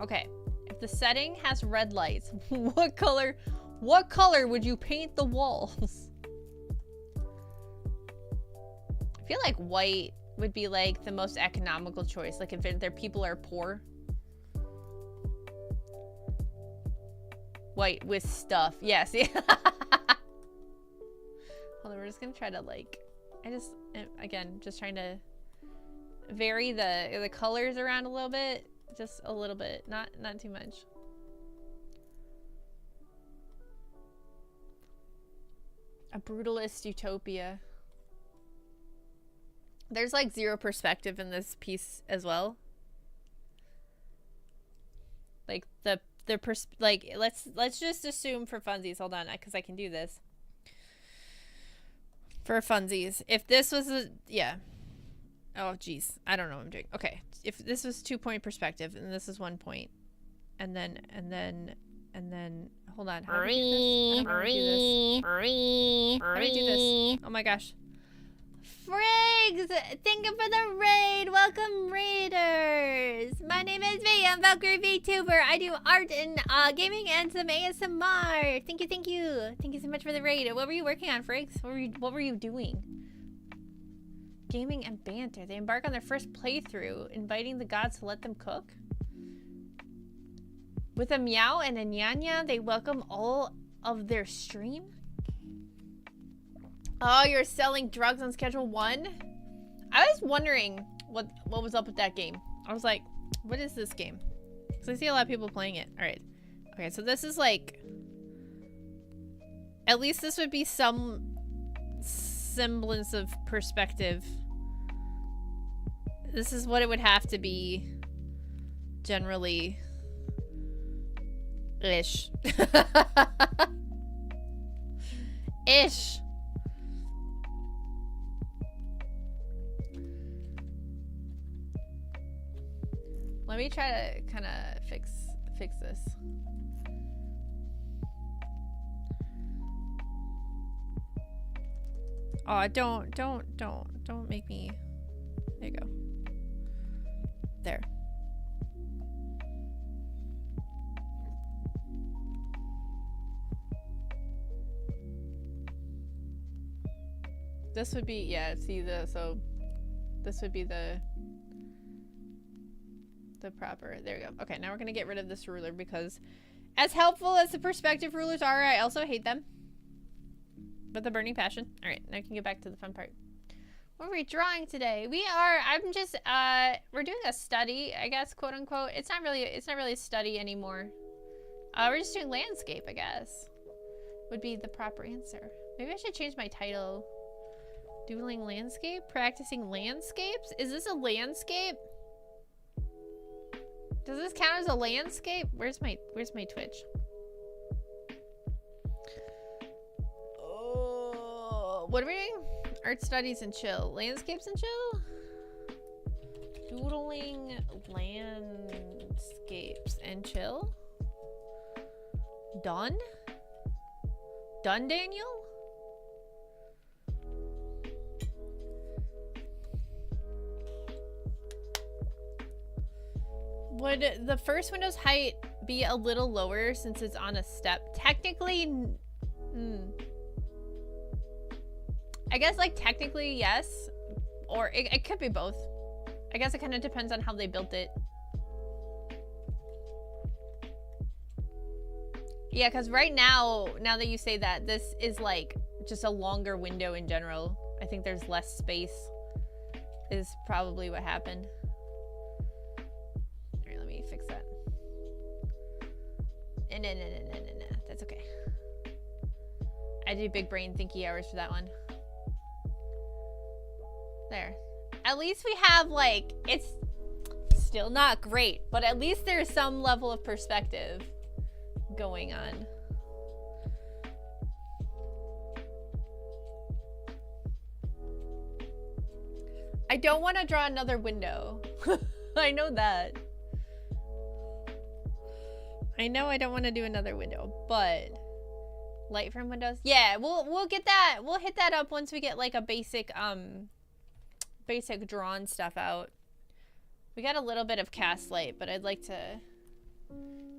Okay, if the setting has red lights, what color would you paint the walls? I feel like white would be like the most economical choice. Like if their people are poor. White with stuff. Yes. Yeah. Hold on, we're just gonna try to like, again, just trying to vary the colors around a little bit. Just a little bit, not too much. A brutalist utopia. There's like zero perspective in this piece as well. Like let's just assume for funsies. Hold on, because I can do this. For funsies, if this was yeah. Oh geez, I don't know what I'm doing. Okay, if this was 2-point perspective and this is 1 point, and then hold on. How do we do this? Oh my gosh. Friggs! Thank you for the raid! Welcome, raiders! My name is V. I'm Valkyrie VTuber. I do art and gaming and some ASMR. Thank you, thank you. Thank you so much for the raid. What were you working on, Friggs? What were you doing? Gaming and banter. They embark on their first playthrough, inviting the gods to let them cook. With a meow and a nyanya, they welcome all of their stream. Oh, you're selling drugs on schedule 1? I was wondering what was up with that game. I was like, what is this game? Because I see a lot of people playing it. All right. Okay, so this is like... At least this would be some semblance of perspective. This is what it would have to be. Generally. Ish. Ish. Let me try to kind of fix this. Oh, don't make me. There you go. there. This would be, yeah, see so this would be the proper, there we go. Okay, now we're gonna get rid of this ruler because as helpful as the perspective rulers are, I also hate them. With a burning passion. Alright, now I can get back to the fun part. What are we drawing today? I'm just, we're doing a study, I guess, quote unquote. It's not really a study anymore. We're just doing landscape, I guess. Would be the proper answer. Maybe I should change my title. Doodling landscape? Practicing landscapes? Is this a landscape? Does this count as a landscape? Where's my Twitch? Oh, what are we doing? Art studies and chill. Landscapes and chill? Doodling landscapes and chill? Done? Done, Daniel? Would the first window's height be a little lower since it's on a step? Technically, I guess like technically yes, or it could be both. I guess it kind of depends on how they built it. Yeah, because right now that you say that, this is like just a longer window in general. I think there's less space is probably what happened. Fix that. No. That's okay. I did big brain thinky hours for that one. There. At least we have, like, it's still not great, but at least there's some level of perspective going on. I don't want to draw another window. I know that. I know I don't want to do another window, but light from windows. Yeah, we'll get that. We'll hit that up once we get like a basic drawn stuff out. We got a little bit of cast light, but I'd like to,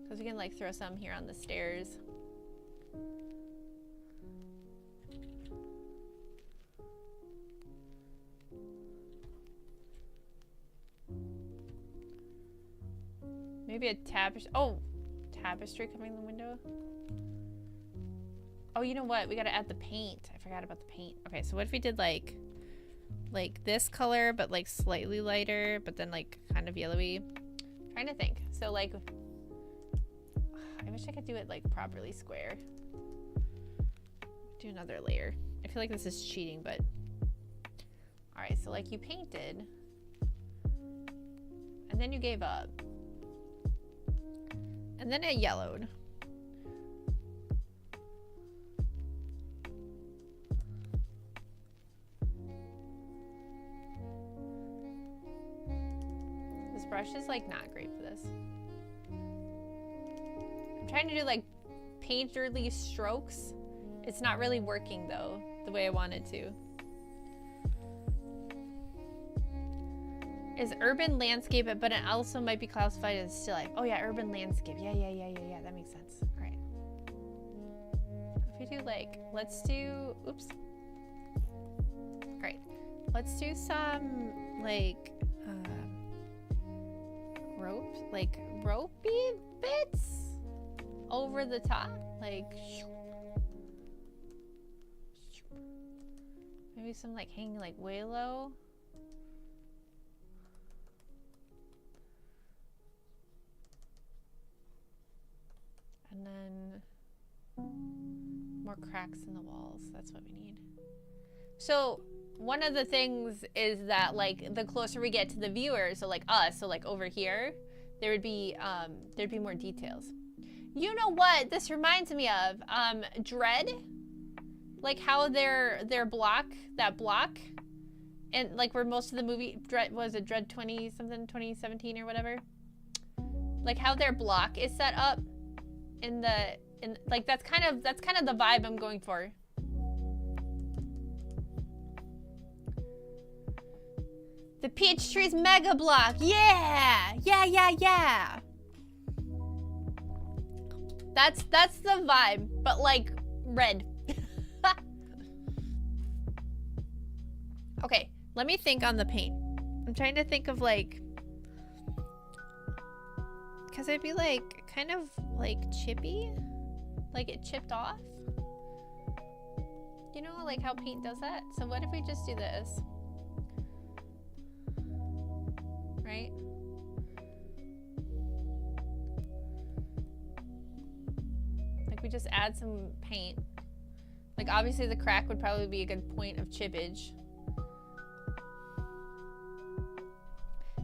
because we can like throw some here on the stairs. Maybe a tapestry. Oh, tapestry coming in the window. Oh, you know what? We gotta add the paint. I forgot about the paint. Okay, so what if we did like this color, but like slightly lighter, but then like kind of yellowy? I'm trying to think. So like, I wish I could do it like properly square. Do another layer. I feel like this is cheating, but all right. So like you painted, and then you gave up. And then it yellowed. This brush is like not great for this. I'm trying to do like painterly strokes. It's not really working though, the way I wanted to. Is urban landscape, but it also might be classified as still life. Oh yeah, urban landscape. Yeah. That makes sense. All right. If we do like, let's do, oops. Great. Let's do some like ropey bits over the top, like maybe some like hanging like way low. And then more cracks in the walls. That's what we need. So one of the things is that like the closer we get to the viewer, so like us, so like over here, there'd be more details. You know what this reminds me of? Dread. Like how their block, that block, and like where most of the movie Dread was it Dread 20 something 2017 or whatever. Like how their block is set up. In like that's kind of the vibe I'm going for. The peach tree's mega block. Yeah. Yeah, yeah, yeah. That's the vibe, but like red. Okay, let me think on the paint. I'm trying to think of like, cause it'd be like kind of like chippy, like it chipped off. You know, like how paint does that? So what if we just do this? Right? Like we just add some paint. Like obviously the crack would probably be a good point of chippage.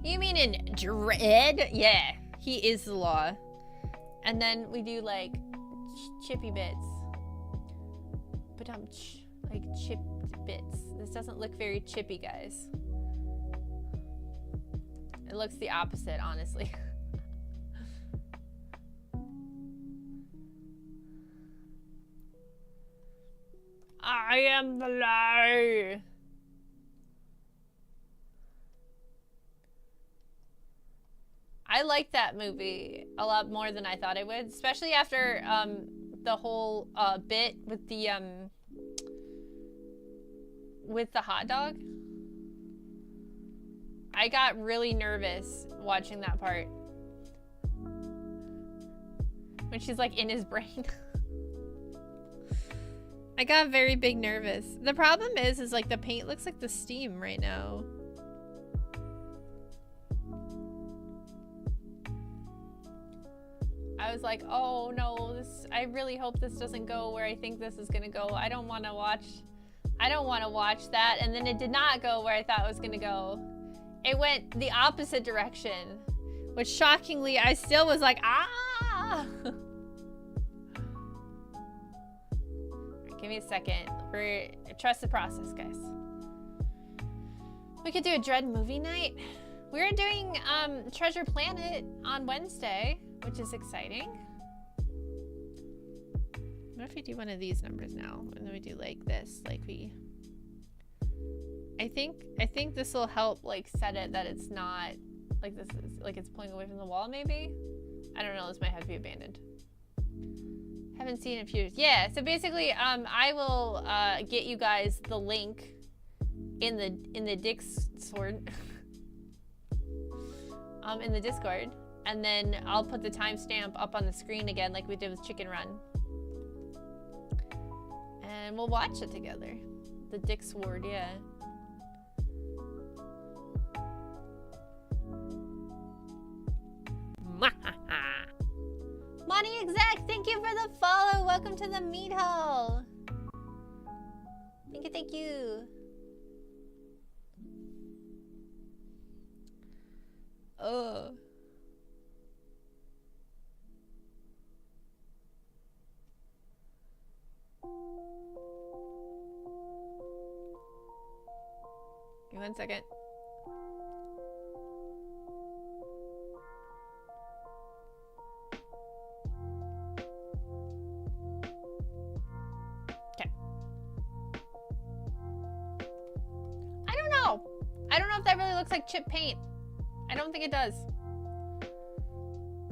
You mean in Dread? Yeah, he is the law. And then we do like chippy bits. But like chipped bits. This doesn't look very chippy, guys. It looks the opposite, honestly. I am the lie. I like that movie a lot more than I thought I would, especially after the whole bit with the hot dog. I got really nervous watching that part. When she's like in his brain. I got very big nervous. The problem is like the paint looks like the steam right now. I was like, oh no, this, I really hope this doesn't go where I think this is gonna go. I don't wanna watch that. And then it did not go where I thought it was gonna go. It went the opposite direction, which shockingly, I still was like, ah! Right, give me a second. Trust the process, guys. We could do a Dread movie night. We're doing Treasure Planet on Wednesday, which is exciting. What if we do one of these numbers now? And then we do like this, like we... I think this will help like set it that it's not like this is like it's pulling away from the wall maybe. I don't know, this might have to be abandoned. Haven't seen it in a few years. Yeah, so basically I will get you guys the link in the Discord in the Discord, and then I'll put the timestamp up on the screen again like we did with Chicken Run. And we'll watch it together. The Dick Sword, yeah. Money Exec, thank you for the follow. Welcome to the meat hall. Thank you, thank you. Oh. Give me 1 second. Okay. I don't know if that really looks like chip paint. I don't think it does.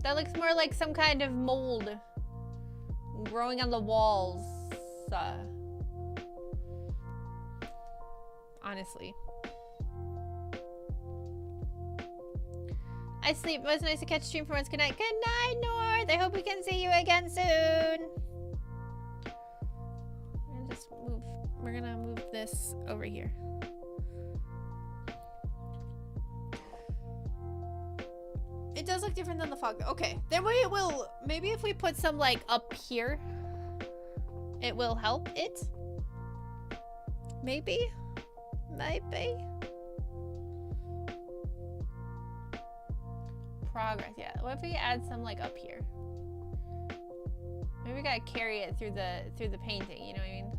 That looks more like some kind of mold growing on the walls. Honestly. I sleep. It was nice to catch stream for once. Good night. Good night, North. I hope we can see you again soon. We're gonna move this over here. It does look different than the fog. Okay, then we will, maybe if we put some like up here, it will help it. Maybe. Progress, yeah. What if we add some like up here? Maybe we gotta carry it through the painting, you know what I mean?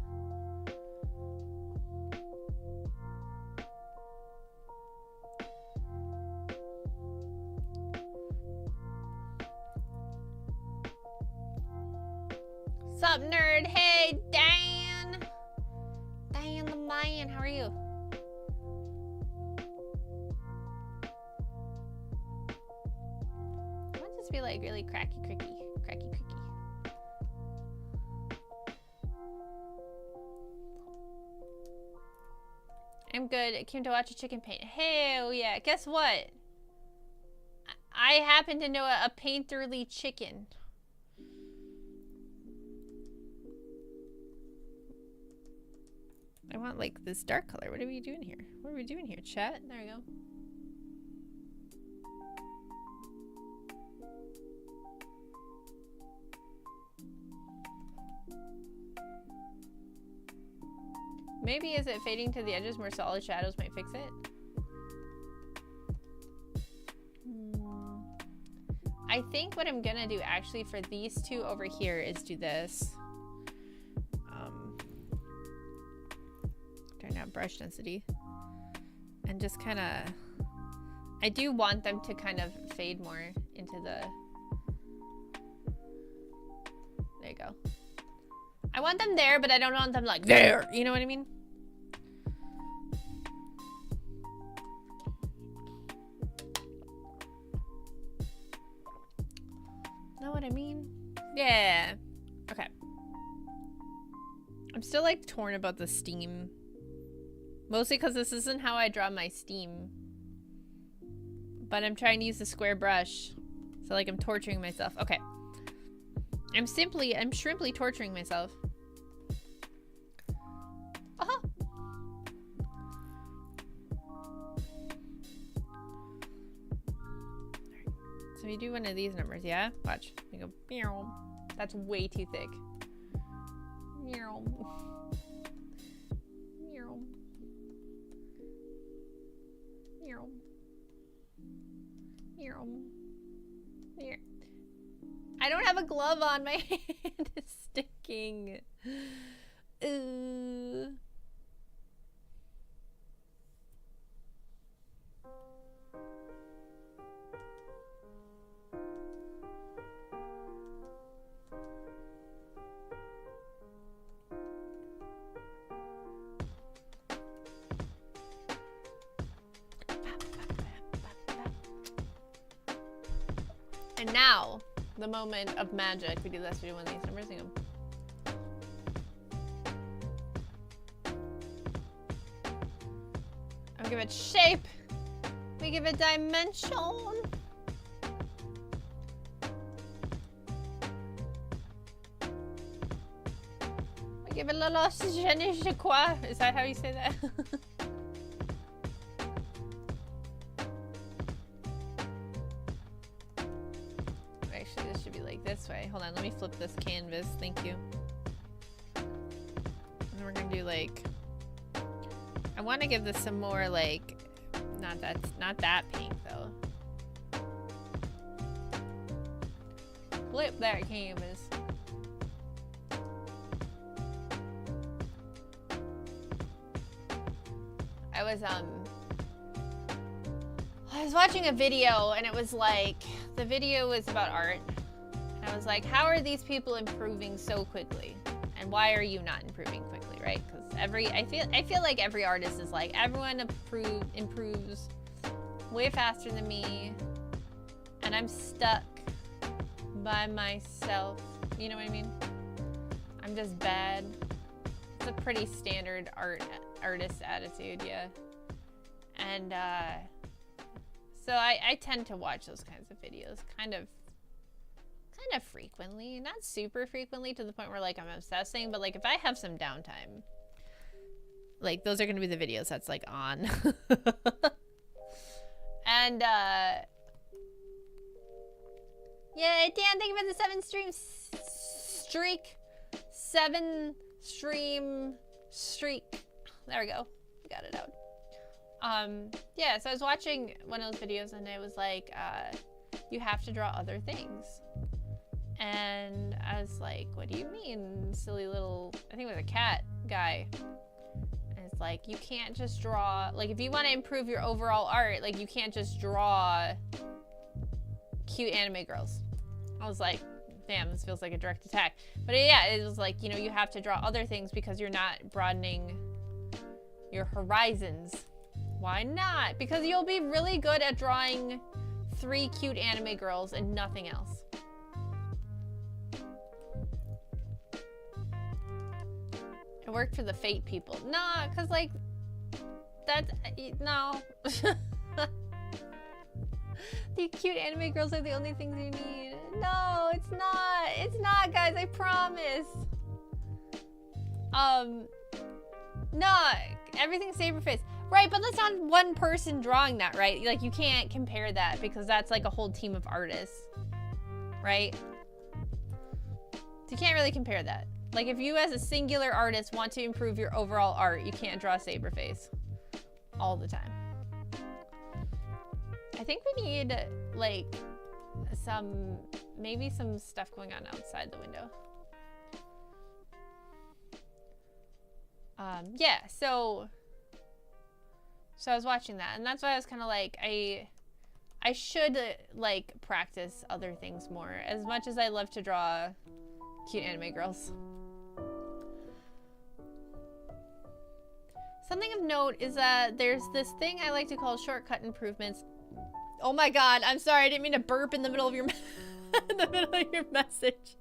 Sup, nerd? Hey, Dan! Dan the man, how are you? must be like really cracky cricky. I'm good. I came to watch a chicken paint. Hell yeah. Guess what? I happen to know a painterly chicken. I want like this dark color. What are we doing here? What are we doing here, chat? There we go. Maybe is it fading to the edges? More solid shadows might fix it. I think what I'm gonna do actually for these two over here is do this. Turn down brush density. And just kind of... I do want them to kind of fade more into the... There you go. I want them there, but I don't want them like there. You know what I mean? Know what I mean? Yeah. Okay. I'm still like torn about the steam. Mostly because this isn't how I draw my steam. But I'm trying to use the square brush. So like I'm torturing myself. Okay. I'm shrimply torturing myself. Uh-huh. So we do one of these numbers, yeah? Watch. We go, meow. That's way too thick. Meow. Meow. Meow. Meow. Meow. I don't have a glove on. My hand is sticking. And now, the moment of magic. We do this, we do one of these numbers. Hang on. We give it shape. We give it dimension. We give it a little je ne sais quoi. Is that how you say that? Actually, this should be like this way. Hold on, let me flip this canvas. Thank you. And then we're gonna do like... I want to give this some more like... Not that pink though. Flip that canvas. I was watching a video and it was like, the video was about art. And I was like, how are these people improving so quickly? And why are you not improving quickly, right? Because I feel like every artist is like, everyone improves way faster than me. And I'm stuck by myself. You know what I mean? I'm just bad. It's a pretty standard artist attitude, yeah. And so I tend to watch those kinds of videos kind of frequently, not super frequently to the point where like I'm obsessing, but like if I have some downtime, like those are gonna be the videos that's like on. And yeah, Dan, thank you for the 7 stream streak. There we go. Got it out. Yeah, so I was watching one of those videos and it was like, you have to draw other things. And I was like, what do you mean, silly little, I think it was a cat guy. And it's like, you can't just draw, like if you want to improve your overall art, like you can't just draw cute anime girls. I was like, damn, this feels like a direct attack. But yeah, it was like, you know, you have to draw other things because you're not broadening your horizons. Why not? Because you'll be really good at drawing 3 cute anime girls and nothing else. It worked for the Fate people. Nah, cause like, that's, no. The cute anime girls are the only things you need. No, it's not. It's not, guys, I promise. No, everything's Saberface. Right, but that's not one person drawing that, right? Like, you can't compare that because that's like a whole team of artists, right? So you can't really compare that. Like, if you as a singular artist want to improve your overall art, you can't draw Saberface all the time. I think we need, like, maybe some stuff going on outside the window. Yeah, so I was watching that, and that's why I was kind of like, I should, like, practice other things more, as much as I love to draw cute anime girls. Something of note is that there's this thing I like to call shortcut improvements. Oh my god, I'm sorry, I didn't mean to burp in the middle of your in the middle of your message.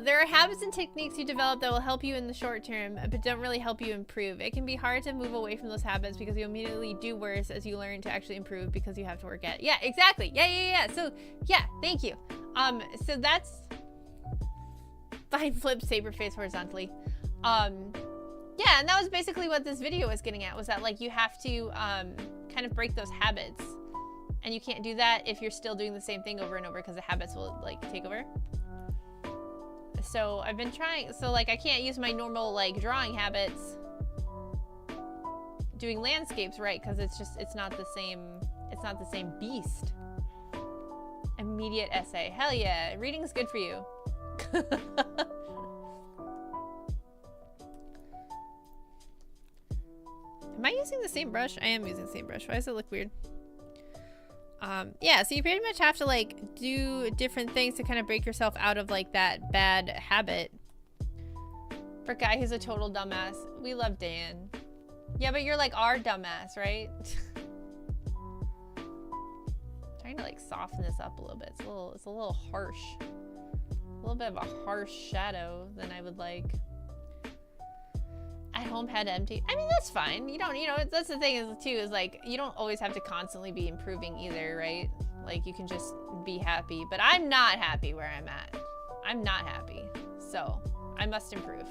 There are habits and techniques you develop that will help you in the short term, but don't really help you improve. It can be hard to move away from those habits because you immediately do worse as you learn to actually improve because you have to work at it. Yeah, exactly. Yeah. So, yeah, thank you. So that's fine. Flip Saberface horizontally. Yeah, and that was basically what this video was getting at, was that, like, you have to kind of break those habits, and you can't do that if you're still doing the same thing over and over because the habits will, like, take over. So I've been trying, so, like, I can't use my normal, like, drawing habits doing landscapes, right? Because it's not the same beast. Immediate essay. Hell yeah, reading's good for you. Am I using the same brush? I am using the same brush. Why does it look weird? Yeah, so you pretty much have to, like, do different things to kind of break yourself out of, like, that bad habit. For a guy who's a total dumbass. We love Dan. Yeah, but you're, like, our dumbass, right? Trying to, like, soften this up a little bit. It's a little harsh. A little bit of a harsh shadow than I would like. At home had empty. I mean, that's fine. You don't, that's the thing is too, is like, you don't always have to constantly be improving either, right? Like, you can just be happy, but I'm not happy where I'm at. I'm not happy. So I must improve.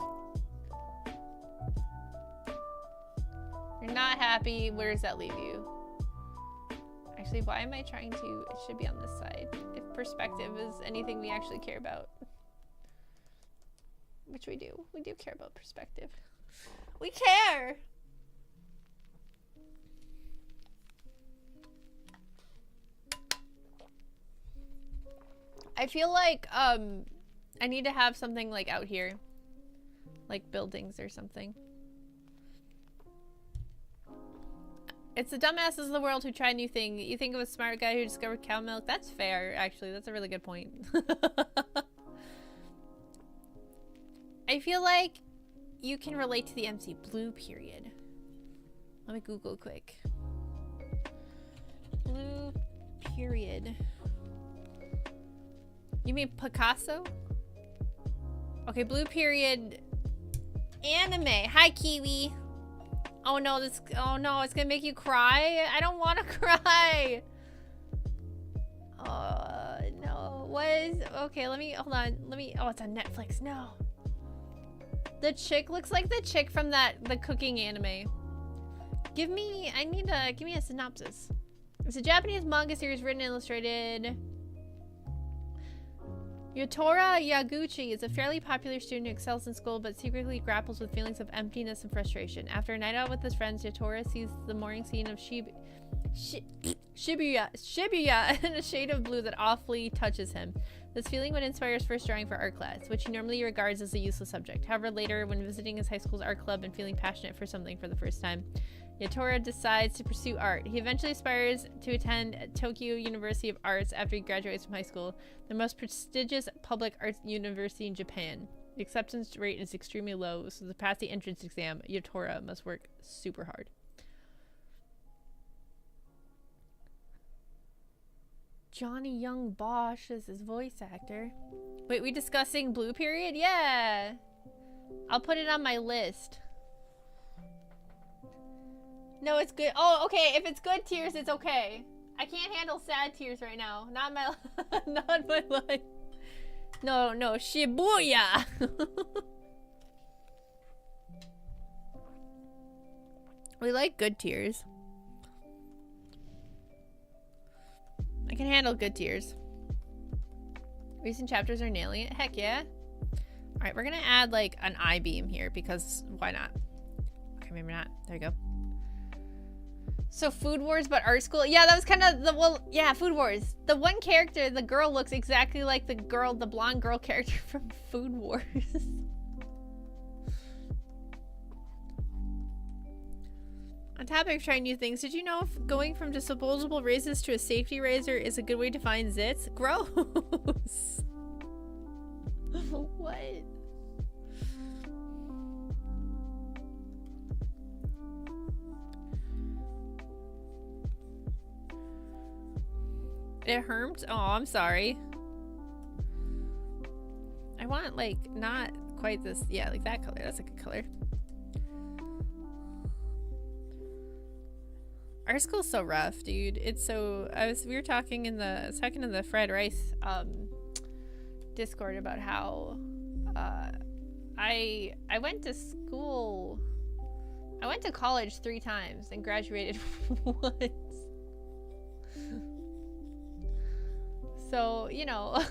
You're not happy. Where does that leave you? Actually, why am I trying to, it should be on this side. If perspective is anything we actually care about. Which we do. We do care about perspective. We care. I feel like I need to have something like out here, like buildings or something. It's the dumbasses of the world who try a new thing. You think of a smart guy who discovered cow milk. That's fair, actually. That's a really good point. I feel like you can relate to the MC Blue period. Let me Google quick. Blue period. You mean Picasso? Okay, blue period anime. Hi, Kiwi. Oh no, it's gonna make you cry. I don't want to cry. Oh no. Okay, hold on. Oh, it's on Netflix. No. The chick looks like the chick from the cooking anime. Give me a synopsis. It's a Japanese manga series written and illustrated. Yotora Yaguchi is a fairly popular student who excels in school but secretly grapples with feelings of emptiness and frustration. After a night out with his friends, Yotora sees the morning scene of Shibuya in a shade of blue that awfully touches him. This feeling would inspire his first drawing for art class, which he normally regards as a useless subject. However, later, when visiting his high school's art club and feeling passionate for something for the first time, Yotora decides to pursue art. He eventually aspires to attend Tokyo University of Arts after he graduates from high school, the most prestigious public arts university in Japan. The acceptance rate is extremely low, so to pass the entrance exam, Yotora must work super hard. Johnny Young Bosch is his voice actor. Wait, we discussing Blue Period? Yeah. I'll put it on my list. No, it's good. Oh, okay. If it's good tears, it's okay. I can't handle sad tears right now. Not my, not my life. No, no, Shibuya. We like good tears. I can handle good tears. Recent chapters are nailing it. Heck yeah. All right, we're gonna add like an I-beam here because why not? Okay, maybe not. There you go. So Food Wars, but art school. Yeah, that was kind of the, well, yeah, Food Wars. The one character, the girl looks exactly like the girl, the blonde girl character from Food Wars. On topic of trying new things, did you know if going from disposable razors to a safety razor is a good way to find zits? Gross. What? It hurt? Oh, I'm sorry. I want, like, not quite this. Yeah, like that color. That's a good color. Our school's so rough, dude. It's so... we were talking in the Fred Rice Discord about how I went to school. I went to college 3 times and graduated once. So, you know,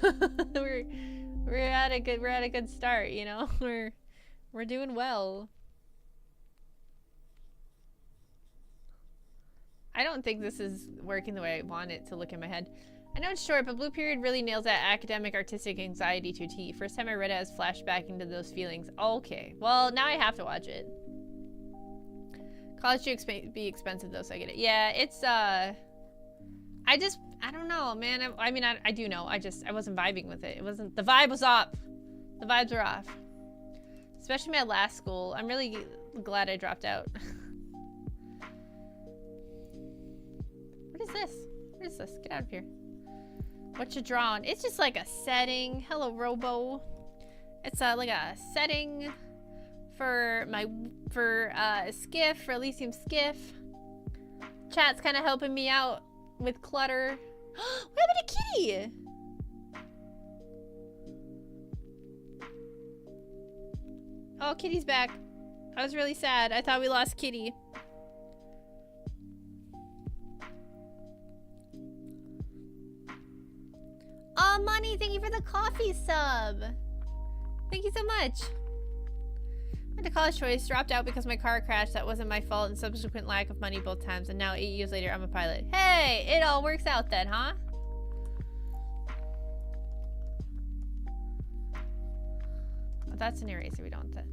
we're at a good start, you know. We're doing well. I don't think this is working the way I want it to look in my head. I know it's short, but Blue Period really nails that academic artistic anxiety to a T. First time I read it, I was flashbacking to those feelings. Okay, well, now I have to watch it. College should be expensive though, so I get it. Yeah, it's I don't know, man. I mean, I do know. I wasn't vibing with it. It wasn't, the vibe was off. The vibes were off. Especially my last school. I'm really glad I dropped out. What is this? What is this? Get out of here. What you drawing? It's just like a setting. Hello, Robo. It's like a setting for Skiff, for Elysium Skiff. Chat's kind of helping me out with clutter. What happened to Kitty? Oh, Kitty's back. I was really sad. I thought we lost Kitty. Oh, Money, thank you for the coffee sub. Thank you so much. Went to college twice, dropped out because my car crashed. That wasn't my fault, and subsequent lack of money both times. And now 8 years later, I'm a pilot. Hey, it all works out then, huh? Oh, that's an eraser. We don't want that.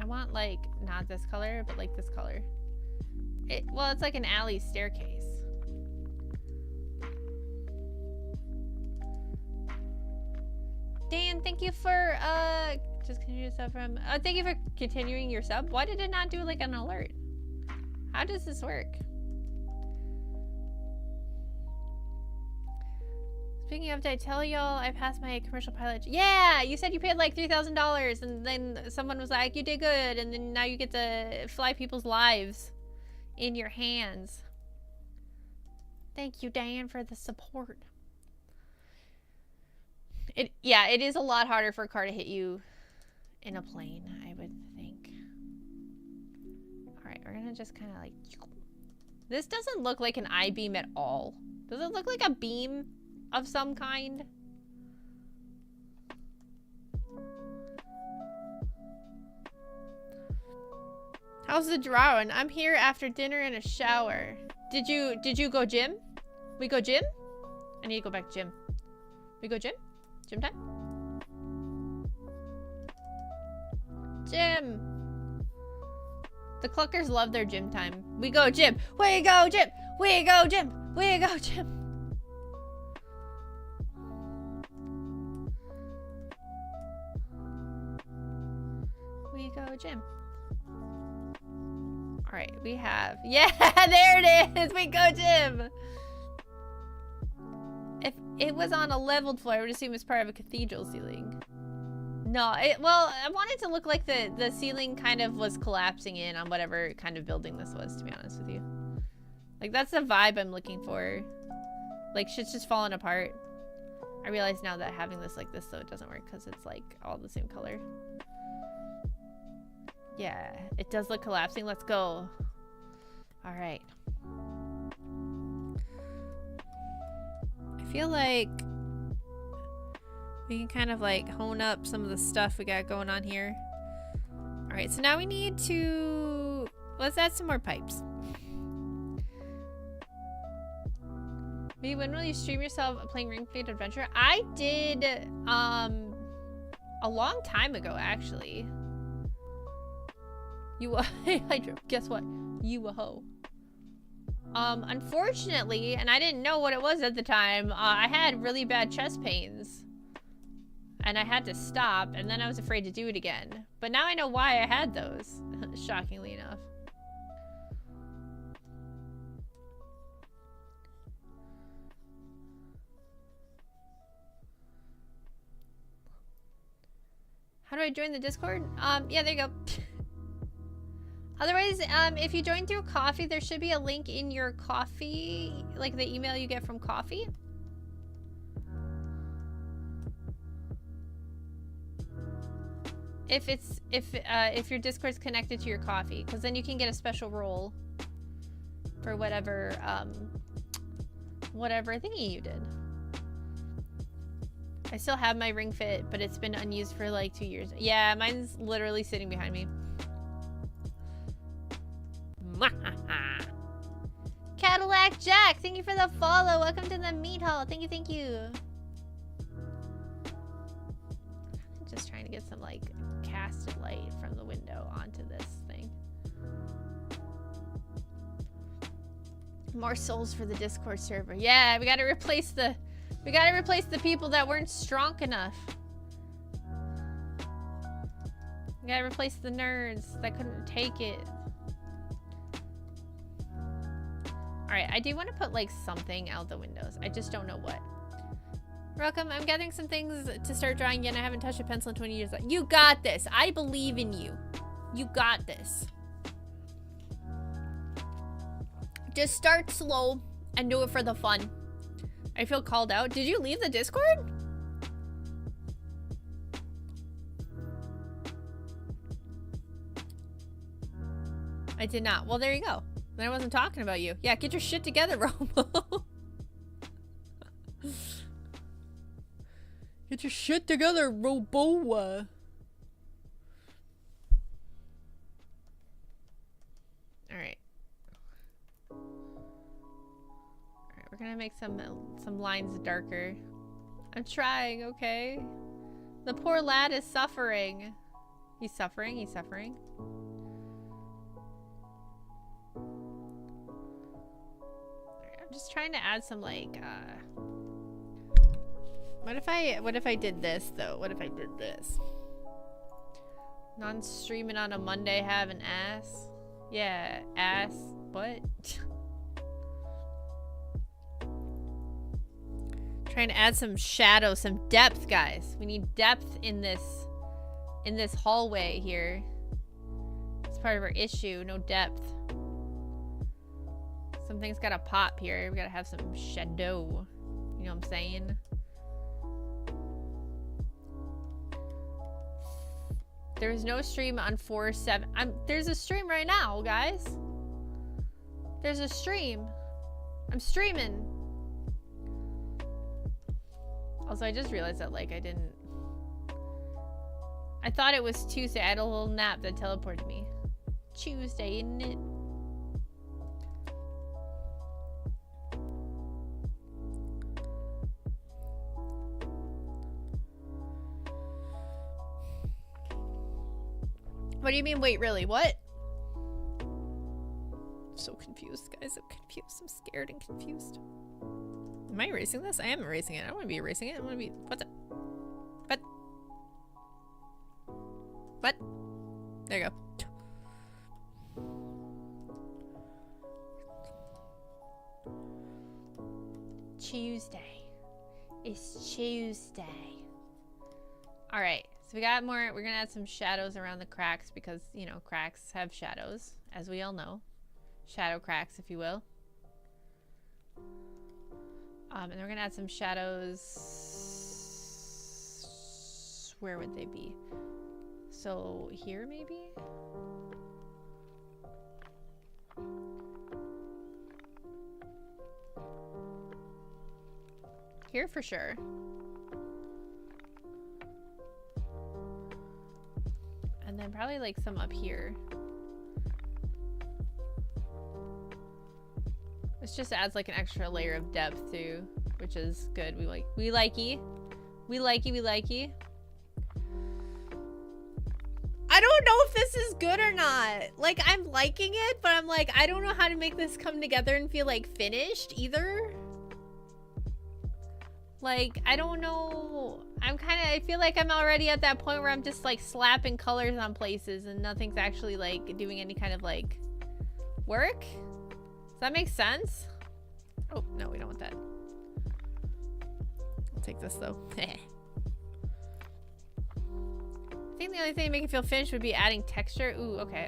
I want, like, not this color, but like this color. Well, it's like an alley staircase. Dan, thank you for just continue your sub from thank you for continuing your sub. Why did it not do like an alert? How does this work? Speaking of, did I tell y'all I passed my commercial pilot? Yeah, you said you paid like $3,000 and then someone was like, you did good, and then now you get to fly people's lives in your hands. Thank you, Dan, for the support. Yeah, it is a lot harder for a car to hit you in a plane, I would think. Alright, we're gonna just kind of like... This doesn't look like an I-beam at all. Does it look like a beam of some kind? How's the drawing? I'm here after dinner and a shower. Did you go gym? We go gym? I need to go back to gym. We go gym? Gym time? Gym! The Cluckers love their gym time. We go gym! We go gym! We go gym! We go gym! We go gym. Alright, we have... Yeah, there it is! We go, Jim! If it was on a leveled floor, I would assume it's part of a cathedral ceiling. No, well, I wanted to look like the ceiling kind of was collapsing in on whatever kind of building this was, to be honest with you. Like, that's the vibe I'm looking for. Like, shit's just falling apart. I realize now that having this like this, though, it doesn't work because it's, like, all the same color. Yeah, it does look collapsing. Let's go. Alright. I feel like we can kind of, like, hone up some of the stuff we got going on here. Alright, so now we need to... Let's add some more pipes. When will you stream yourself playing Ring Fit Adventure? I did, a long time ago, actually. You Hydro, guess what? You a hoe. Unfortunately, and I didn't know what it was at the time, I had really bad chest pains. And I had to stop, and then I was afraid to do it again. But now I know why I had those, shockingly enough. How do I join the Discord? Yeah, there you go. Otherwise, if you join through Coffee, there should be a link in your Coffee, like the email you get from Coffee. If your Discord's connected to your Coffee, because then you can get a special role for whatever thingy you did. I still have my Ring Fit, but it's been unused for like 2 years. Yeah, mine's literally sitting behind me. Cadillac Jack, thank you for the follow. Welcome to the meat hall. Thank you, thank you. Just trying to get some like casted light from the window onto this thing. More souls for the Discord server. Yeah, we gotta replace the people that weren't strong enough. We gotta replace the nerds that couldn't take it. Alright, I do want to put like something out the windows. I just don't know what. Welcome, I'm gathering some things to start drawing again. I haven't touched a pencil in 20 years. You got this. I believe in you. You got this. Just start slow and do it for the fun. I feel called out. Did you leave the Discord? I did not. Well, there you go. Then I wasn't talking about you. Yeah, get your shit together, Robo. Get your shit together, Robo. Alright, we're gonna make some lines darker. I'm trying, okay? The poor lad is suffering. He's suffering, he's suffering. Alright, I'm just trying to add some like what if I did this though? What if I did this? Non-streaming on a Monday have an ass? Yeah, ass. What? Trying to add some shadow, some depth, guys. We need depth in this hallway here. It's part of our issue, no depth. Something's gotta pop here. We gotta have some shadow. You know what I'm saying? There's no stream on 4/7. There's a stream right now, guys. There's a stream. I'm streaming. Also, I just realized that, like, I thought it was Tuesday. I had a little nap that teleported me. Tuesday, isn't it? What do you mean, wait, really? What? I'm so confused, guys. I'm confused. I'm scared and confused. Am I erasing this? I am erasing it. I don't want to be erasing it. I want to be... What the... What? What? There you go. Tuesday. It's Tuesday. All right, so we got more. We're gonna add some shadows around the cracks because, you know, cracks have shadows, as we all know. Shadow cracks, if you will. And then we're gonna add some shadows. Where would they be? So here, maybe? Here for sure. And then probably like some up here. This just adds like an extra layer of depth too, which is good. We likey. I don't know if this is good or not. Like, I'm liking it, but I'm like, I don't know how to make this come together and feel like finished either. Like, I don't know. I feel like I'm already at that point where I'm just like slapping colors on places and nothing's actually like doing any kind of like work. Does that make sense? Oh, no, we don't want that. I'll take this though. I think the only thing to make it feel finished would be adding texture. Ooh, okay,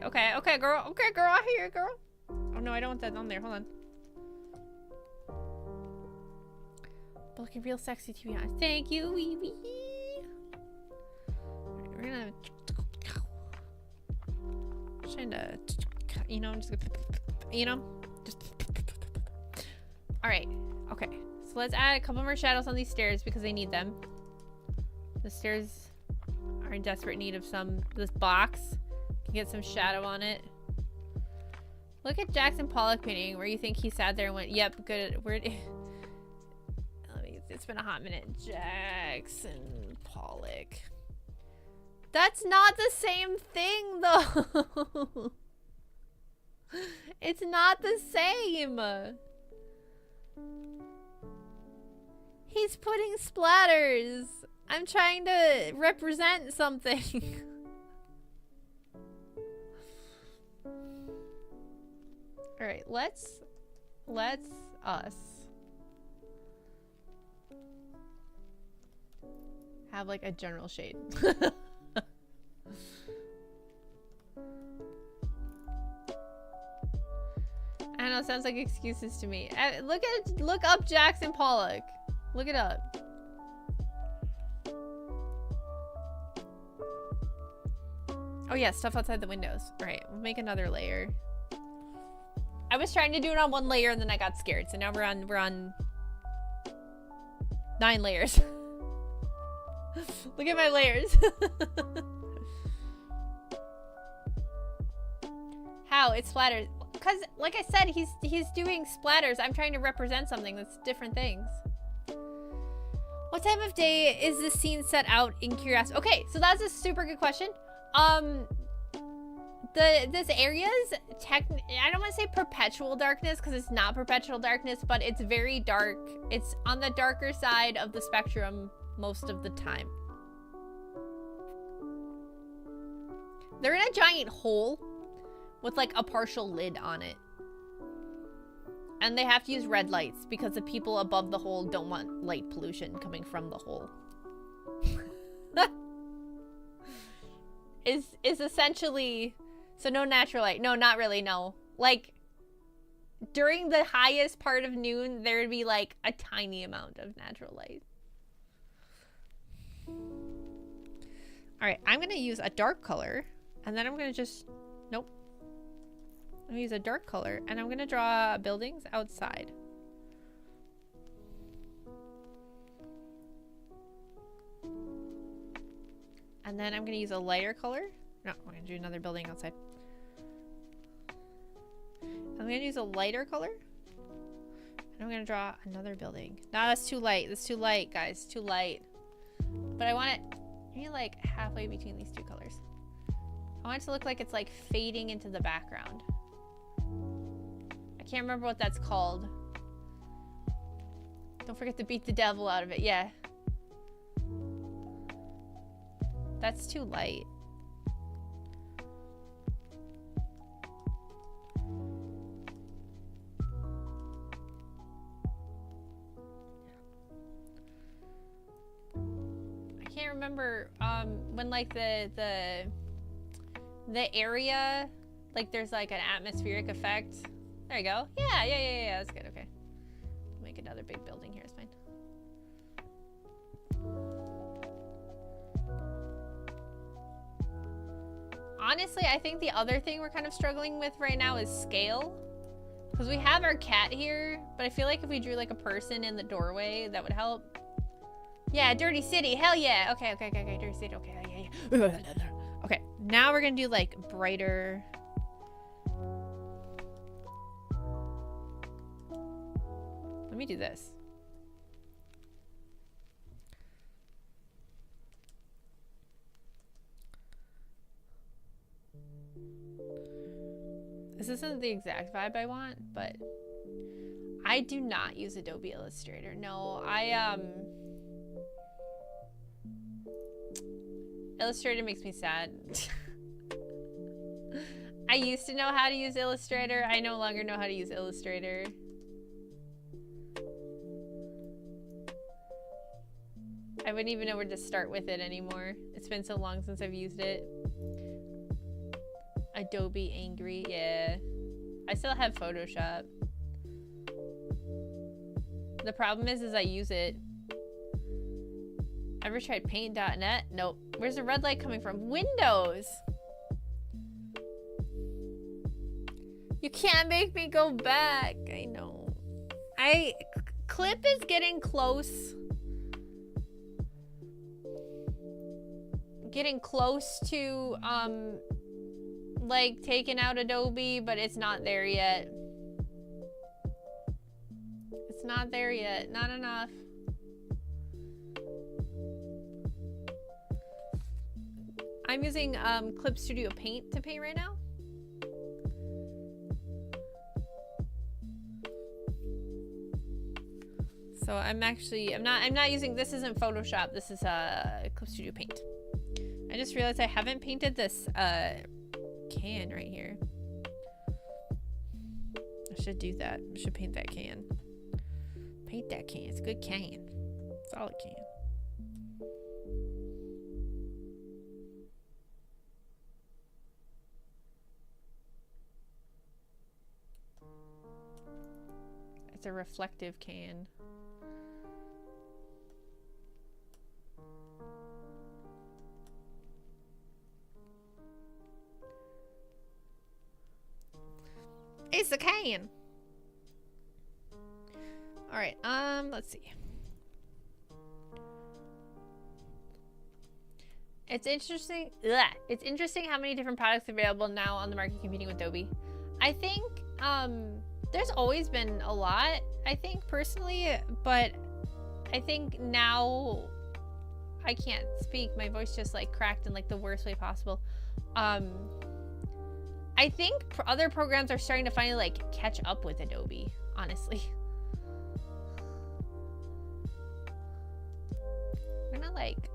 girl. Okay, girl, I hear you, girl. Oh no, I don't want that on there. Hold on. But looking real sexy, to be honest. Thank you, wee wee. Alright, we're gonna trying to, you know, just, you know, just. All right, okay. So let's add a couple more shadows on these stairs because they need them. The stairs are in desperate need of some. This box can get some shadow on it. Look at Jackson Pollock painting where you think he sat there and went, "Yep, good." Where? It's been a hot minute. Jackson Pollock. That's not the same thing, though. It's not the same. He's putting splatters. I'm trying to represent something. All right, let's us have like a general shade. I know, sounds like excuses to me. Look up Jackson Pollock. Look it up. Oh yeah, stuff outside the windows. All right, we'll make another layer. I was trying to do it on one layer and then I got scared. So now we're on 9 layers. Look at my layers. How? It splatters. Because, like I said, he's doing splatters. I'm trying to represent something that's different things. What time of day is this scene set out in Curiosity? Okay, so that's a super good question. This area's I don't want to say perpetual darkness because it's not perpetual darkness, but it's very dark. It's on the darker side of the spectrum most of the time. They're in a giant hole with like a partial lid on it. And they have to use red lights because the people above the hole don't want light pollution coming from the hole. is essentially, so no natural light. No, not really, no. Like, during the highest part of noon, there would be like a tiny amount of natural light. Alright, I'm gonna use a dark color, and then I'm gonna just, nope. I'm gonna use a dark color, and I'm gonna draw buildings outside. And then I'm gonna use a lighter color. No, I'm gonna do another building outside. I'm gonna use a lighter color. And I'm gonna draw another building. No, that's too light. That's too light, guys. Too light. But I want it maybe like halfway between these two colors. I want it to look like it's like fading into the background. I can't remember what that's called. Don't forget to beat the devil out of it. Yeah. That's too light. remember when like the area, like there's like an atmospheric effect. There you go. Yeah, that's good. Okay, make another big building here. It's fine. Honestly, I think the other thing we're kind of struggling with right now is scale. Because we have our cat here, but I feel like if we drew like a person in the doorway, that would help. Yeah, Dirty City, hell yeah. Okay, Dirty City, okay, yeah. Okay, now we're gonna do like brighter. Let me do this. This isn't the exact vibe I want, but I do not use Adobe Illustrator. No, Illustrator makes me sad. I used to know how to use Illustrator. I no longer know how to use Illustrator. I wouldn't even know where to start with it anymore. It's been so long since I've used it. Adobe angry, yeah. I still have Photoshop. The problem is I use it. Ever tried paint.net? Nope. Where's the red light coming from? Windows! You can't make me go back. I know. Clip is getting close. Getting close to, like taking out Adobe, but it's not there yet. It's not there yet. Not enough. I'm using Clip Studio Paint to paint right now. So I'm not using, this isn't Photoshop, this is Clip Studio Paint. I just realized I haven't painted this can right here. I should do that. I should paint that can. Paint that can. It's a good can. Solid can. It's a reflective can. It's a can. All right. Let's see. It's interesting. It's interesting how many different products are available now on the market competing with Adobe. I think there's always been a lot, I think personally, but I think now I can't speak. My voice just like cracked in like the worst way possible. I think other programs are starting to finally like catch up with Adobe, honestly. I'm gonna like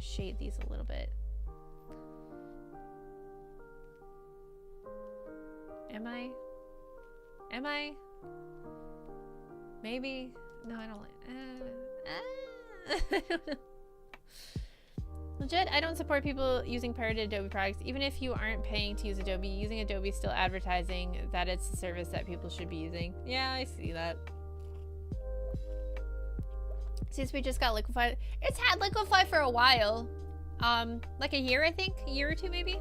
shade these a little bit. Am I? Maybe? No, I don't like. I don't know. Legit, I don't support people using pirated Adobe products. Even if you aren't paying to use Adobe, using Adobe is still advertising that it's a service that people should be using. Yeah, I see that. Since we just got Liquify, it's had Liquify for a while. Like a year, I think. A year or two, maybe.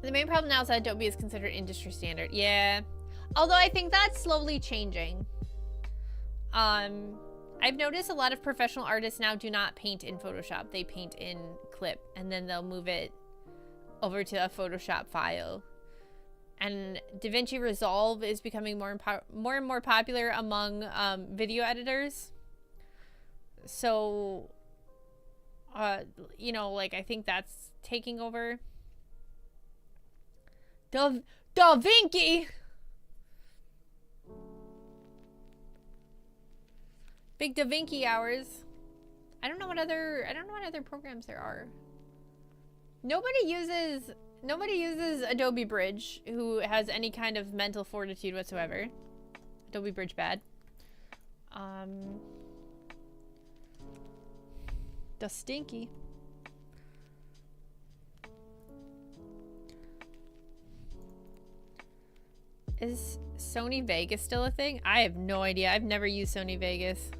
The main problem now is that Adobe is considered industry standard. Yeah. Although I think that's slowly changing. I've noticed a lot of professional artists now do not paint in Photoshop. They paint in Clip, and then they'll move it over to a Photoshop file. And DaVinci Resolve is becoming more and more popular among video editors. So, you know, like I think that's taking over. DaVinci! Big DaVinci hours. I don't know what other programs there are. Nobody uses Adobe Bridge who has any kind of mental fortitude whatsoever. Adobe Bridge bad. The stinky. Is Sony Vegas still a thing? I have no idea. I've never used Sony Vegas.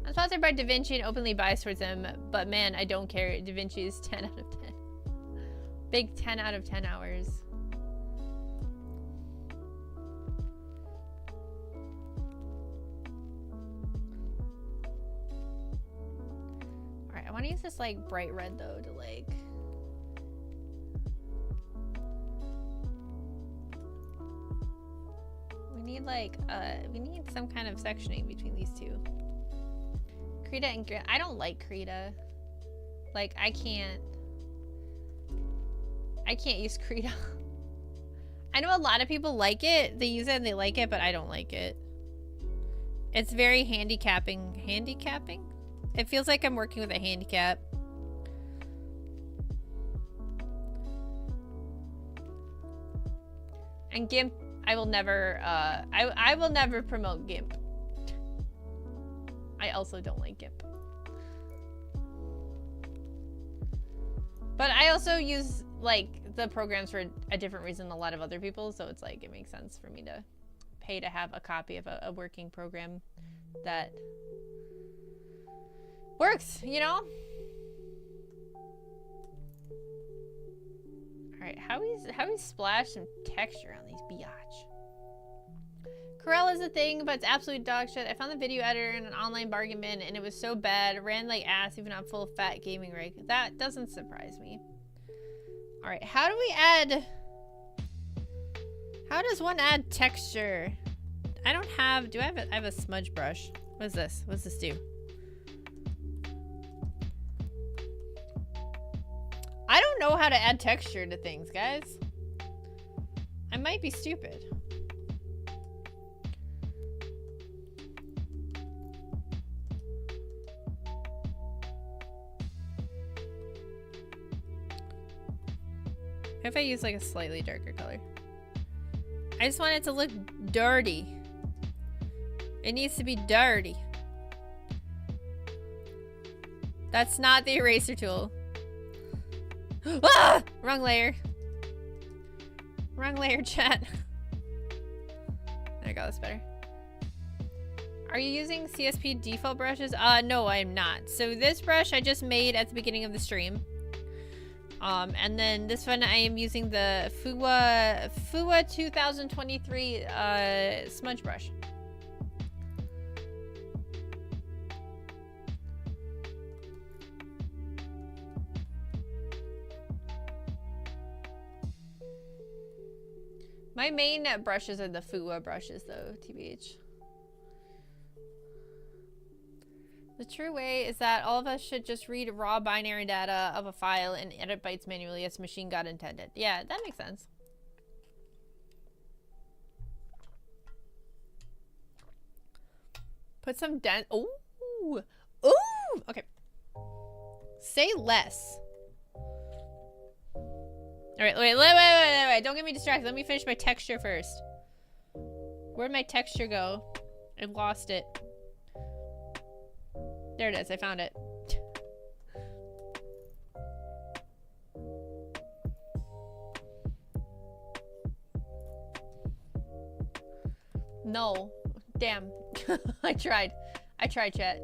I'm sponsored by DaVinci and openly biased towards them, but man, I don't care. DaVinci is 10 out of 10. Big 10 out of 10 hours. Alright, I want to use this like bright red though to like... We need like, we need some kind of sectioning between these two. Krita and Grant. I don't like Krita. Like, I can't use Krita. I know a lot of people like it. They use it and they like it, but I don't like it. It's very handicapping. Handicapping? It feels like I'm working with a handicap. And GIMP, I will never, I will never promote GIMP. I also don't like GIMP. But I also use like the programs for a different reason than a lot of other people, so it's like it makes sense for me to pay to have a copy of a working program that works, you know? Alright, how we splash some texture on these biatch? Corel is a thing, but it's absolute dog shit. I found the video editor in an online bargain bin and it was so bad. It ran like ass even on full fat gaming rig. That doesn't surprise me. Alright, how do we add... How does one add texture? I don't have... Do I have a smudge brush? What is this? What does this do? I don't know how to add texture to things, guys. I might be stupid. If I use like a slightly darker color. I just want it to look dirty. It needs to be dirty. That's not the eraser tool. Ah! Wrong layer. Wrong layer, chat. There we go, that's better. Are you using CSP default brushes? No, I'm not. So this brush I just made at the beginning of the stream. And then this one I am using the Fuwa 2023 smudge brush. My main brushes are the Fuwa brushes though, TBH. The true way is that all of us should just read raw binary data of a file and edit bytes manually as machine God intended. Yeah, that makes sense. Put some dent. Ooh. Ooh. Okay. Say less. All right, wait. Don't get me distracted. Let me finish my texture first. Where'd my texture go? I lost it. There it is. I found it. No. Damn. I tried, chat.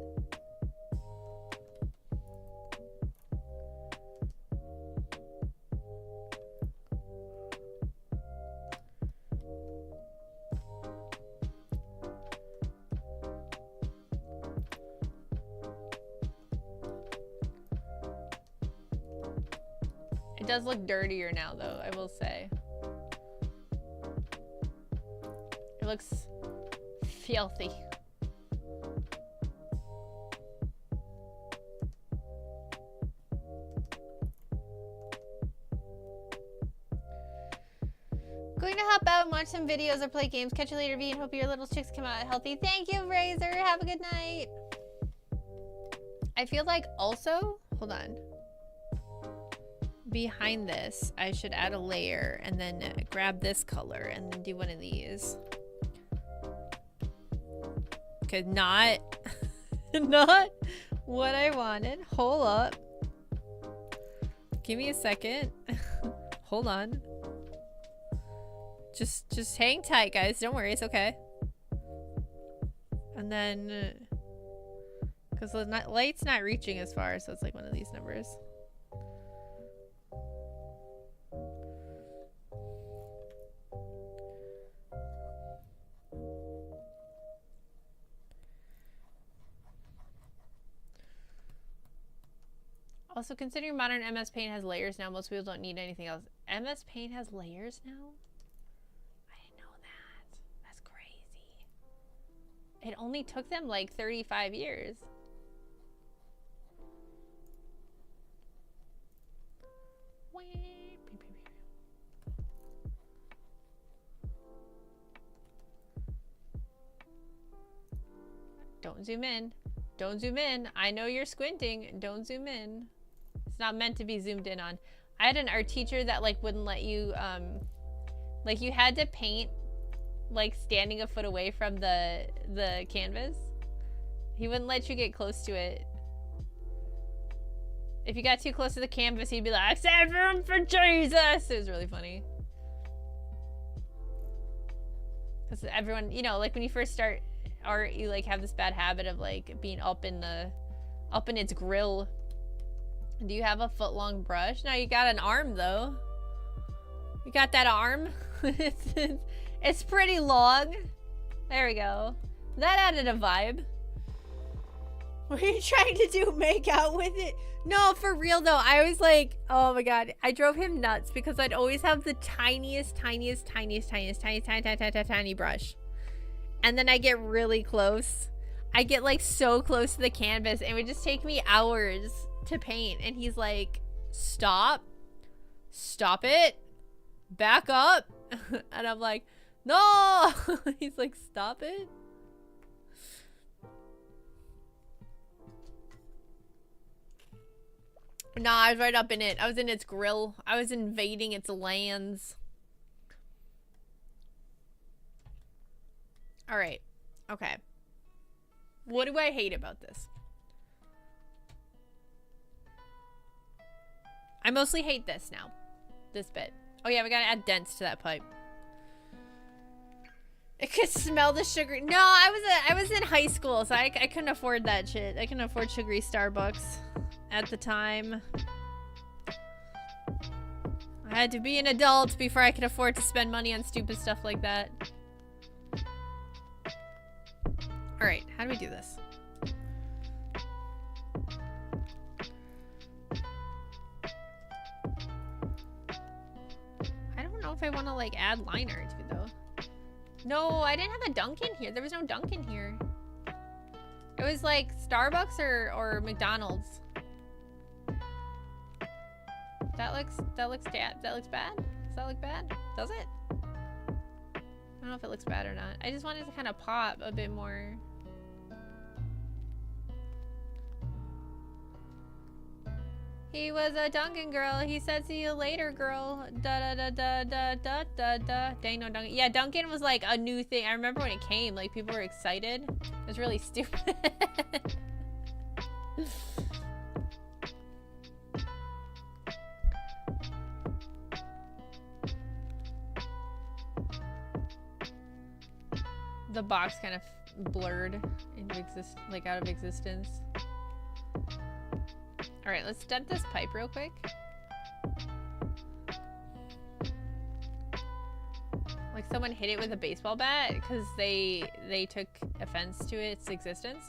It does look dirtier now, though, I will say. It looks filthy. Going to hop out and watch some videos or play games. Catch you later, V, and hope your little chicks come out healthy. Thank you, Razor. Have a good night. I feel like also, hold on. behind this, I should add a layer and then grab this color and then do one of these. Okay, not, not what I wanted. Hold up. Give me a second. Hold on. Just hang tight, guys. Don't worry, it's okay. And then, because the light's not reaching as far, so it's like one of these numbers. Also, considering modern MS Paint has layers now, most people don't need anything else. MS Paint has layers now? I didn't know that. That's crazy. It only took them like 35 years. Don't zoom in. Don't zoom in. I know you're squinting. Don't zoom in. It's not meant to be zoomed in on. I had an art teacher that like wouldn't let you like you had to paint like standing a foot away from the canvas. He wouldn't let you get close to it. If you got too close to the canvas, he'd be like, "Save room for Jesus!" It was really funny. Because everyone, you know, like when you first start art, you like have this bad habit of like being up in its grill. Do you have a foot-long brush? No, you got an arm though. You got that arm? It's pretty long. There we go. That added a vibe. Were you trying to do make out with it? No, for real though. I was like, oh my god. I drove him nuts because I'd always have the tiny brush. And then I get really close. I get like so close to the canvas and it would just take me hours to paint. And he's like, stop it, back up. And I'm like, no. He's like, stop it. Nah, I was right up in it. I was in its grill. I was invading its lands. All right. Okay. What do I hate about this? I mostly hate this now. This bit. Oh yeah, we gotta add dents to that pipe. It could smell the sugar. No, I was in high school, so I couldn't afford that shit. I couldn't afford sugary Starbucks at the time. I had to be an adult before I could afford to spend money on stupid stuff like that. Alright, how do we do this? I don't know if I want to like add line art to it though. No, I didn't have a dunk in here. There was no dunk in here. It was like Starbucks or McDonald's. That looks bad. Does that look bad? Does it? I don't know if it looks bad or not. I just wanted to kind of pop a bit more. He was a Dunkin' girl. He said, "See you later, girl." Da da da da da da da da. Dang, no Dunkin'. Yeah, Dunkin' was like a new thing. I remember when it came. Like people were excited. It was really stupid. The box kind of blurred into out of existence. All right, let's dent this pipe real quick. Like someone hit it with a baseball bat because they took offense to its existence.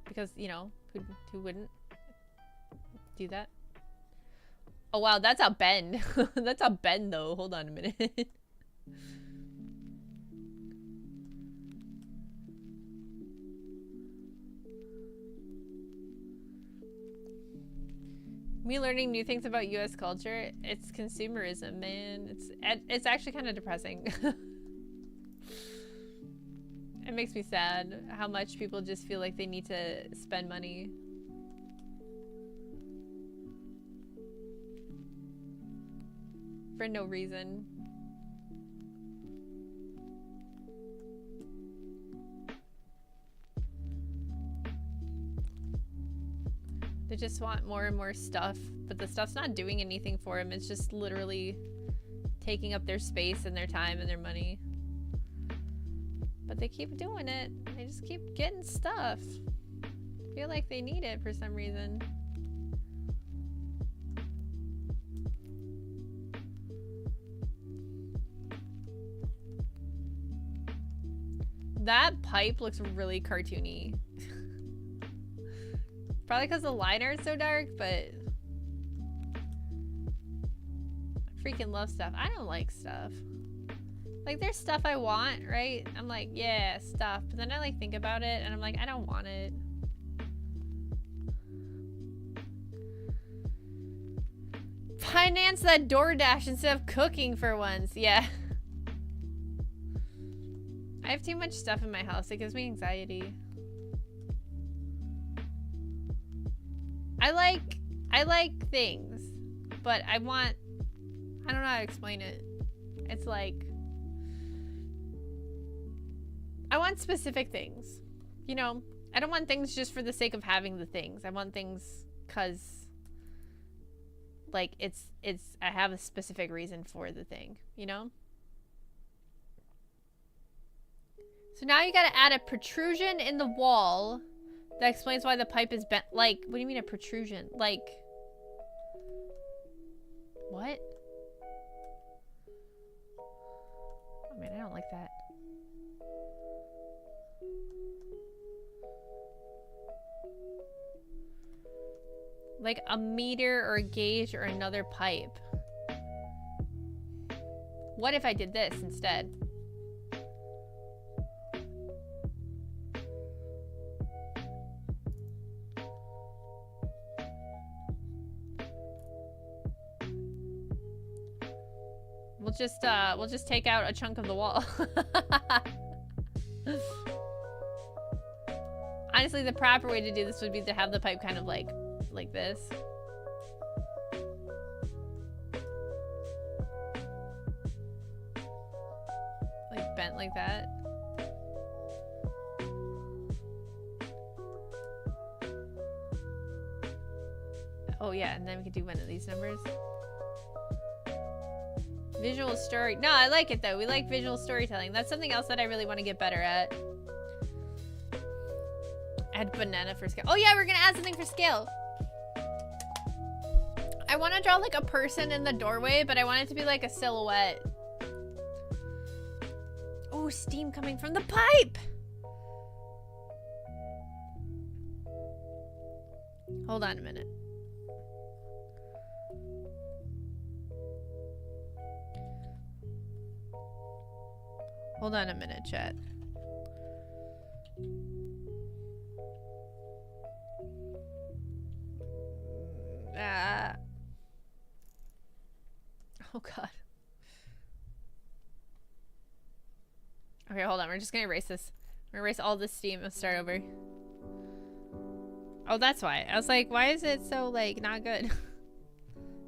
Because, you know, who wouldn't do that? Oh wow, that's a bend. That's a bend though. Hold on a minute. Me learning new things about US culture, it's consumerism, man. It's actually kind of depressing. It makes me sad how much people just feel like they need to spend money. for no reason. They just want more and more stuff, but the stuff's not doing anything for them. It's just literally taking up their space and their time and their money. But they keep doing it. They just keep getting stuff. I feel like they need it for some reason. That pipe looks really cartoony. Probably because the liner is so dark, but I freaking love stuff. I don't like stuff. Like, there's stuff I want, right? I'm like, yeah, stuff. But then I like think about it and I'm like, I don't want it. Finance that DoorDash instead of cooking for once. Yeah. I have too much stuff in my house. It gives me anxiety. I like things, but I don't know how to explain it. It's like, I want specific things, you know? I don't want things just for the sake of having the things. I want things cause like I have a specific reason for the thing, you know? So now you gotta add a protrusion in the wall that explains why the pipe is bent. Like, what do you mean a protrusion? Like, what? Oh man, I don't like that. Like a meter or a gauge or another pipe. What if I did this instead? We'll just take out a chunk of the wall. Honestly, the proper way to do this would be to have the pipe kind of like this. Like bent like that. Oh yeah, and then we could do one of these numbers. Visual story. No, I like it though. We like visual storytelling. That's something else that I really want to get better at. Add banana for scale. Oh yeah, we're gonna add something for scale. I want to draw like a person in the doorway, but I want it to be like a silhouette. Oh, steam coming from the pipe. Hold on a minute. Hold on a minute, chat. Oh god. Okay, hold on. We're just gonna erase this. We're gonna erase all this steam and start over. Oh, that's why. I was like, why is it so, like, not good?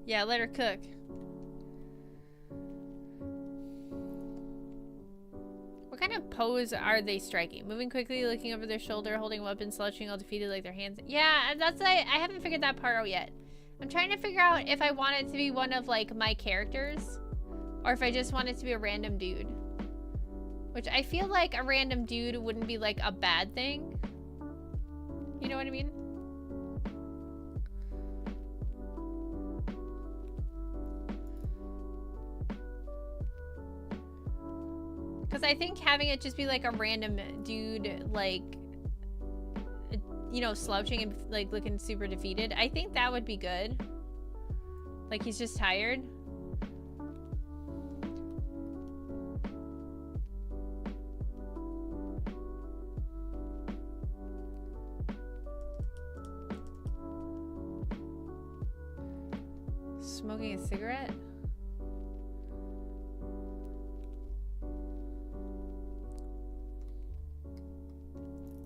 Yeah, let her cook. What kind of pose are they striking? Moving quickly, looking over their shoulder, holding weapons, slouching, all defeated, like their hands. Yeah, that's I haven't figured that part out yet. I'm trying to figure out if I want it to be one of, like, my characters, or if I just want it to be a random dude. Which I feel like a random dude wouldn't be, like, a bad thing. You know what I mean? Because I think having it just be, like, a random dude, like, you know, slouching and, like, looking super defeated, I think that would be good. Like, he's just tired. Smoking a cigarette?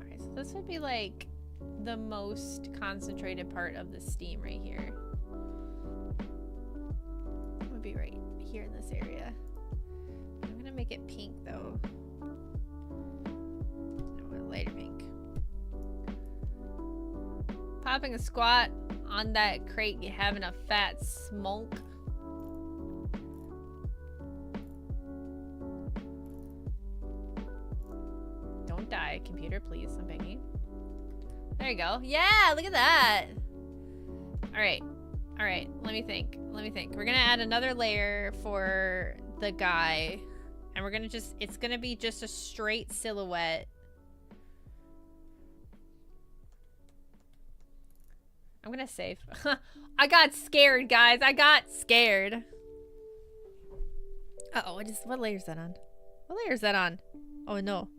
Alright, so this would be, like, the most concentrated part of the steam right here. Would be right here in this area. I'm gonna make it pink though. I want a lighter pink. Popping a squat on that crate, you having a fat smoke. Don't die, computer, please. I'm begging. There you go. Yeah, look at that. All right. All right, let me think. Let me think. We're gonna add another layer for the guy. And we're gonna just, it's gonna be just a straight silhouette. I'm gonna save. I got scared, guys. I got scared. Uh-oh, what layer is that on? What layer is that on? Oh, no.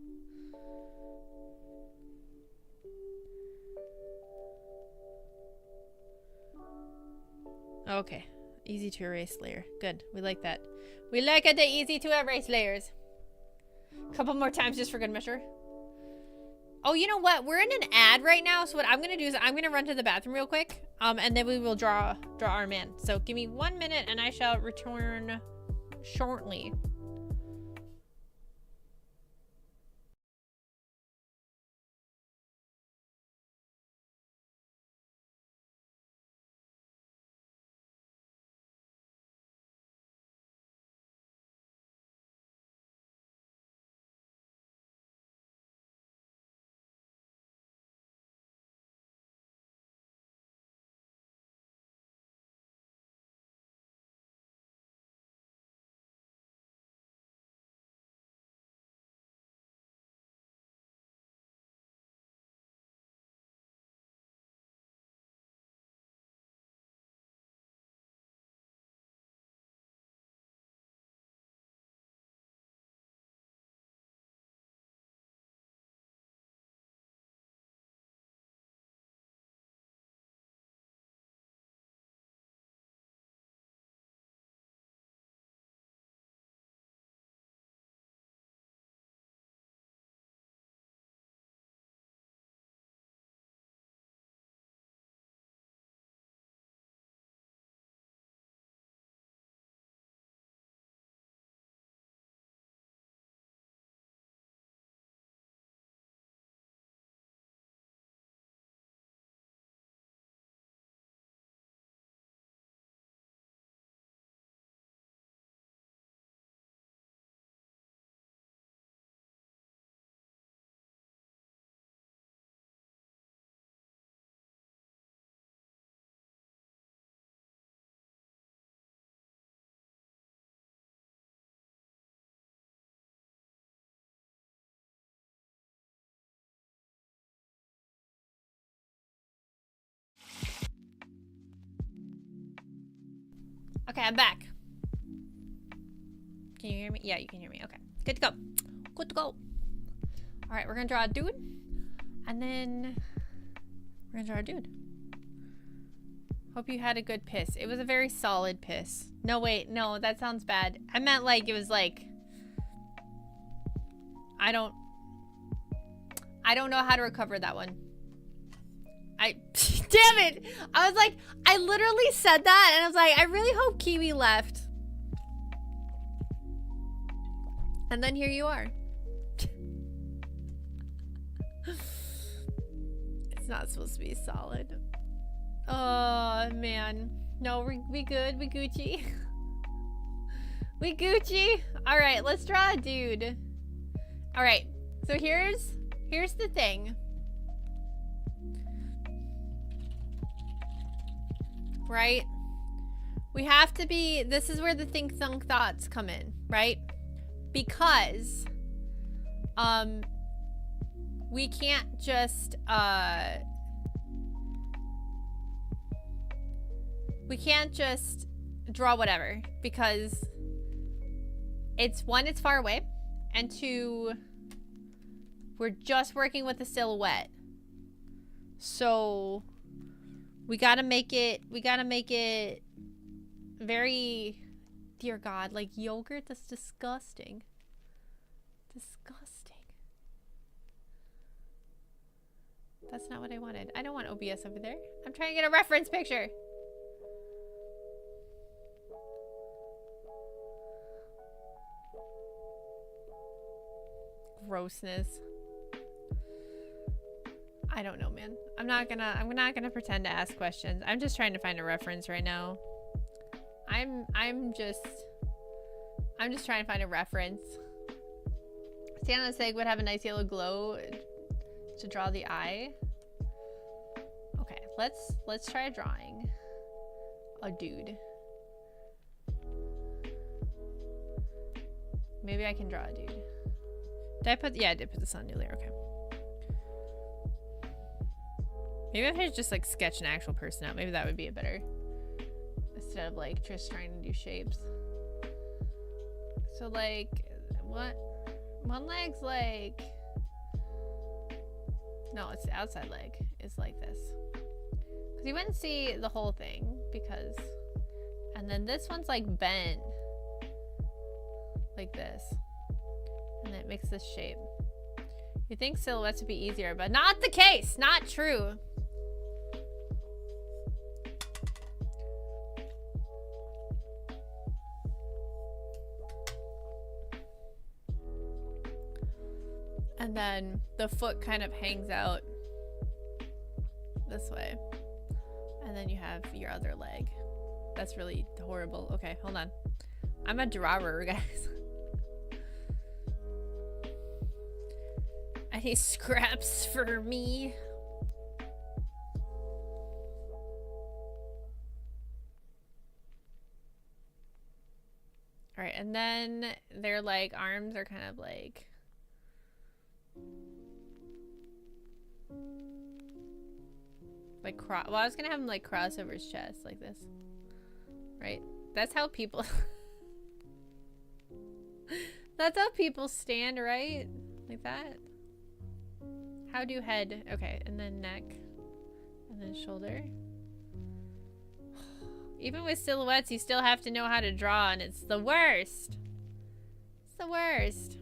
Okay. Easy to erase layer. Good. We like that. We like it, the easy to erase layers. A couple more times just for good measure. Oh, you know what? We're in an ad right now, so what I'm gonna do is I'm gonna run to the bathroom real quick, and then we will draw our man. So give me 1 minute, and I shall return shortly. Okay, I'm back. Can you hear me? Yeah, you can hear me. Okay. Good to go. Good to go. All right, we're gonna draw a dude. And then we're gonna draw a dude. Hope you had a good piss. It was a very solid piss. No, wait. No, that sounds bad. I meant like, it was like... I don't know how to recover that one. Damn it! I was like, I literally said that and I was like, I really hope Kiwi left. And then here you are. It's not supposed to be solid. Oh, man. No, we good. We Gucci. We Gucci. All right, let's draw a dude. All right, so here's the thing. Right? We have to be, this is where the think thunk thoughts come in, right? Because we can't just draw whatever, because it's one, it's far away, and two, we're just working with the silhouette. So we gotta make it very, dear God, like yogurt. That's disgusting. Disgusting. That's not what I wanted. I don't want OBS over there. I'm trying to get a reference picture. grossness. I don't know, man. I'm not gonna pretend to ask questions. I'm just trying to find a reference right now. I'm just trying to find a reference. Stand on the seg would have a nice yellow glow to draw the eye. Okay, let's try drawing a dude. Maybe I can draw a dude. Did I put, yeah, I did put the sun earlier, okay. Maybe if I just like sketch an actual person out, maybe that would be a better, instead of like just trying to do shapes. So like, what? One leg's like, no, it's the outside leg. It's like this. Because you wouldn't see the whole thing because, and then this one's like bent. Like this. And it makes this shape. You think silhouettes would be easier, but not the case. Not true. And then the foot kind of hangs out this way. And then you have your other leg. That's really horrible. Okay, hold on. I'm a drawer, guys. I need scraps for me. Alright, and then their like arms are kind of like well, I was gonna have them like cross over his chest like this. Right? That's how people that's how people stand, right? Like that. How do head? Okay, and then neck. And then shoulder. Even with silhouettes, you still have to know how to draw, and it's the worst. It's the worst.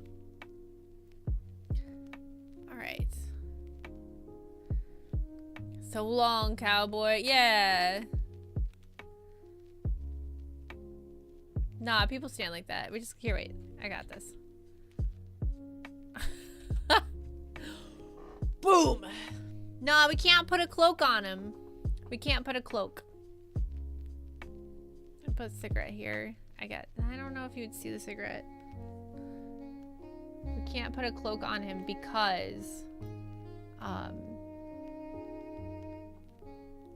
Alright. So long, cowboy. Yeah. Nah, people stand like that. We just, here, wait. I got this. Boom! Nah, we can't put a cloak on him. We can't put a cloak. I put a cigarette here. I don't know if you would see the cigarette. We can't put a cloak on him because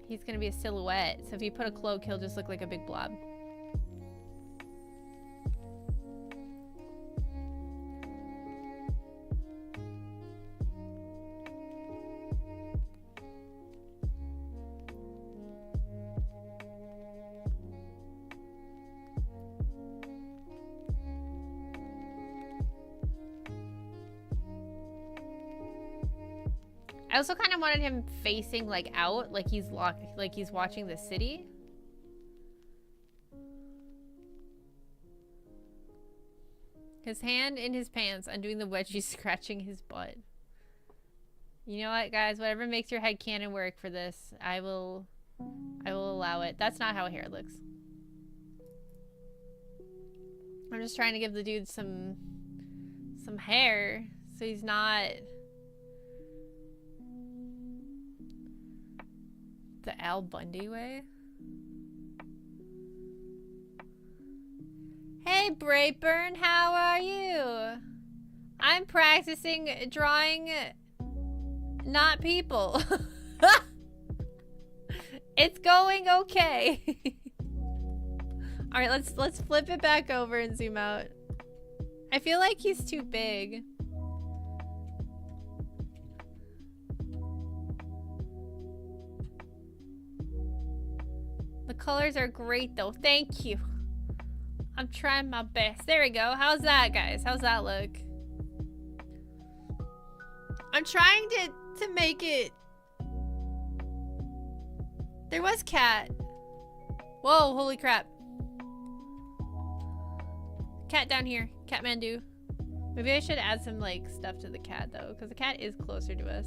he's gonna be a silhouette. So if you put a cloak, he'll just look like a big blob. I also kind of wanted him facing like out, like he's watching the city. His hand in his pants, undoing the wedgie, scratching his butt. You know what, guys? Whatever makes your headcanon work for this, I will allow it. That's not how hair looks. I'm just trying to give the dude some hair, so he's not the Al Bundy way. Hey Brayburn, how are you? I'm practicing drawing not people. It's going okay. All right, let's flip it back over and zoom out. I feel like he's too big. The colors are great though. Thank you. I'm trying my best. There we go. How's that, guys? How's that look? I'm trying to make it. There was cat. Whoa, holy crap. Cat down here. Catmandu. Maybe I should add some like stuff to the cat though, because the cat is closer to us.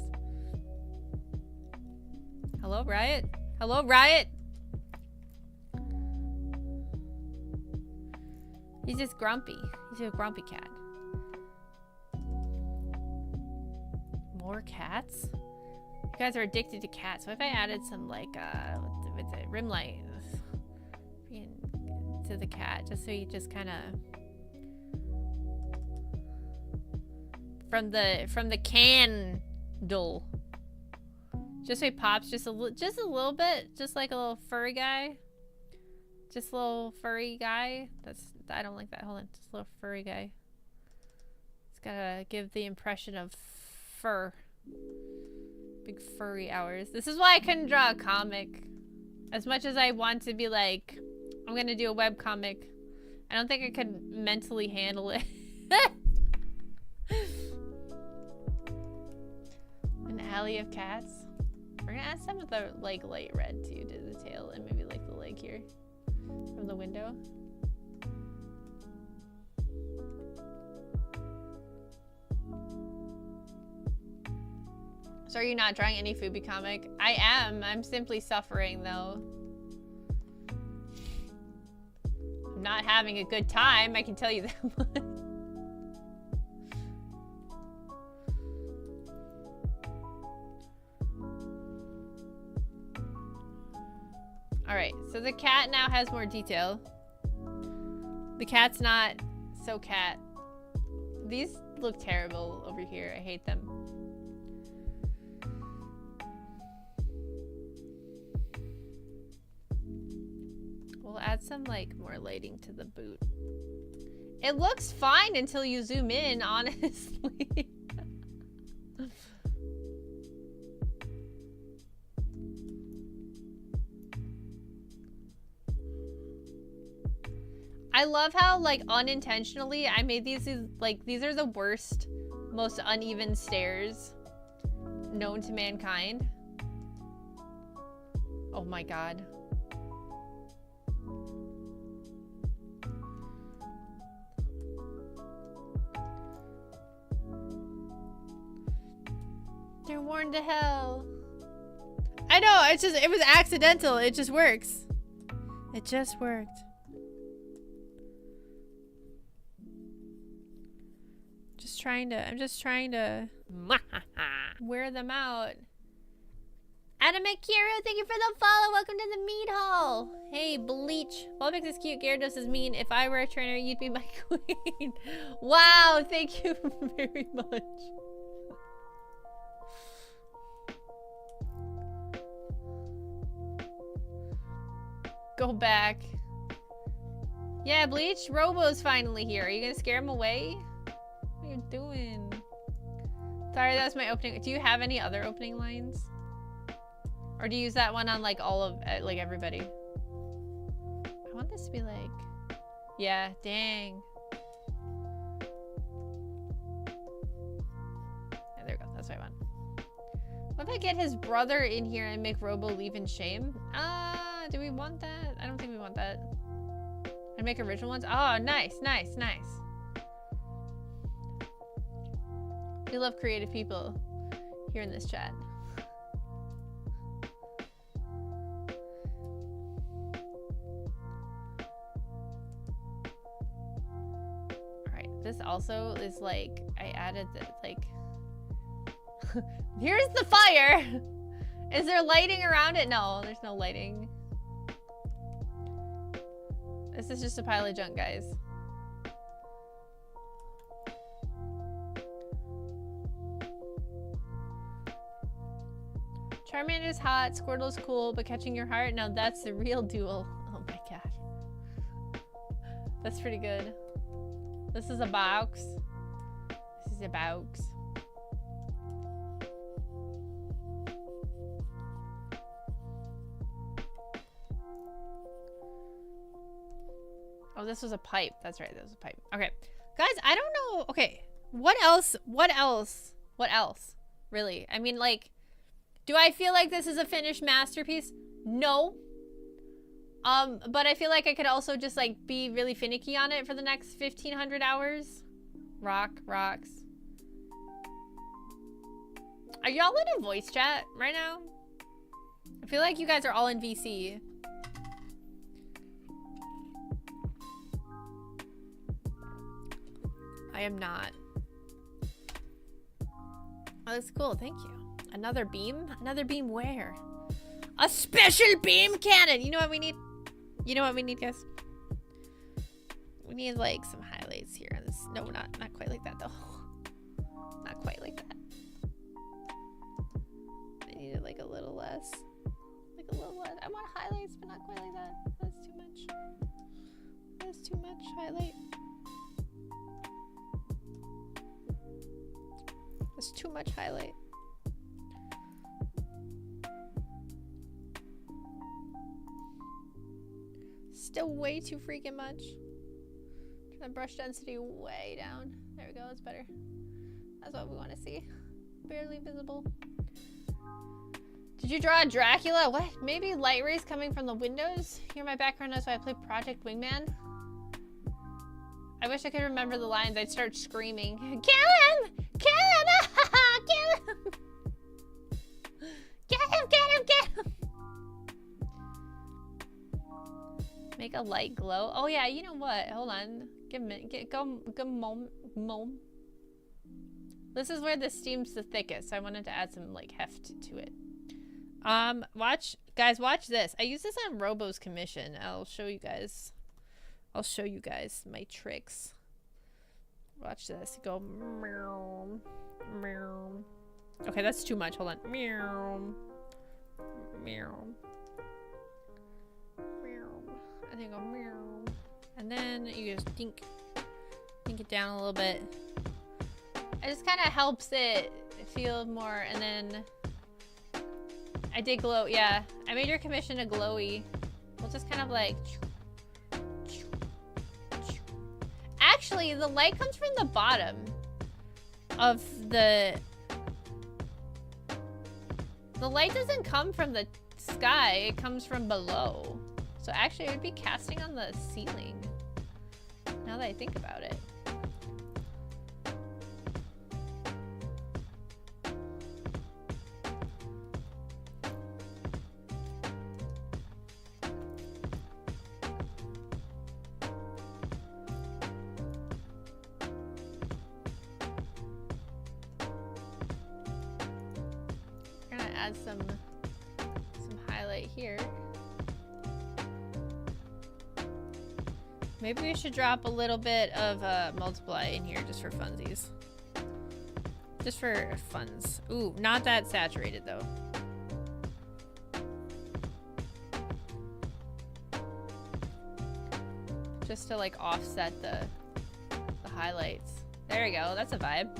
Hello, Riot? Hello, Riot? He's just grumpy. He's a grumpy cat. More cats? You guys are addicted to cats. What if I added some like what's it? Rim light to the cat, just so you just kind of from the candle. Just so he pops just a little bit, just like a little furry guy. Just a little furry guy. I don't like that. Hold on, just a little furry guy. It's gotta give the impression of fur. Big furry hours. This is why I couldn't draw a comic. As much as I want to be like, I'm gonna do a web comic, I don't think I could mentally handle it. An alley of cats. We're gonna add some of the like light red too to the tail and maybe like the leg here from the window. So are you not drawing any Fubi comic? I am. I'm simply suffering though. I'm not having a good time, I can tell you that much. Alright, so the cat now has more detail. The cat's not so cat. These look terrible over here. I hate them. We'll add some like more lighting to the boot. It looks fine until you zoom in, honestly. I love how like unintentionally I made these like these are the worst, most uneven stairs known to mankind. Oh my god. They're worn to hell. I know, it's just, it was accidental. It just works. It just worked. I'm just trying to wear them out. Adam Akira, thank you for the follow. Welcome to the meat hall. Hey, Bleach. Wallbex is cute. Gyarados is mean. If I were a trainer, you'd be my queen. Wow, thank you very much. Go back. Yeah, Bleach. Robo's finally here. Are you gonna scare him away? What are you doing? Sorry, that was my opening. Do you have any other opening lines? Or do you use that one on like all of, like everybody? I want this to be like, yeah, dang. Yeah, there we go, that's what I want. What if I get his brother in here and make Robo leave in shame? Do we want that? I don't think we want that. And make original ones? Oh, nice, nice, nice. We love creative people here in this chat. This also is like, I added the, like, here's the fire! Is there lighting around it? No, there's no lighting. This is just a pile of junk, guys. Charmander's hot, Squirtle's cool, but catching your heart? No, that's the real duel. Oh my god. That's pretty good. This is a box. This is a box. Oh, this was a pipe. That's right, that was a pipe. Okay. Guys, I don't know. Okay. What else? What else? What else? Really? I mean, like, do I feel like this is a finished masterpiece? No. But I feel like I could also just like be really finicky on it for the next 1500 hours. Rocks. Are y'all in a voice chat right now? I feel like you guys are all in VC. I am not. Oh, that's cool. Thank you. Another beam? Another beam where? A special beam cannon! You know what we need? You know what we need, guys? We need, like, some highlights here. On this. No, not quite like that, though. Not quite like that. I need it, like, a little less. Like, a little less. I want highlights, but not quite like that. That's too much. That's too much highlight. That's too much highlight. Still way too freaking much. Turn the brush density way down. There we go, that's better. That's what we want to see. Barely visible. Did you draw a Dracula? What? Maybe light rays coming from the windows? Here my background is why I play Project Wingman. I wish I could remember the lines. I'd start screaming. Kill him! Kill him! Kill him! Get him! Get him! Get him! Make a light glow. Oh yeah, you know what? Hold on. Give me go mom. This is where the steam's the thickest, so I wanted to add some like heft to it. Watch this. I use this on Robo's commission. I'll show you guys my tricks. Watch this. Go meow, meow. Okay, that's too much. Hold on. Meow, meow, meow. I think go meow, and then you just dink it down a little bit. It just kind of helps it feel more, and then I did glow. Yeah, I made your commission a glowy. We'll just kind of like. Actually, the light comes from the bottom of the light doesn't come from the sky, it comes from below. So actually it would be casting on the ceiling, now that I think about it. Add some highlight here. Maybe we should drop a little bit of multiply in here just for funsies. Just for funs. Ooh, not that saturated though. Just to like offset the highlights. There we go, that's a vibe.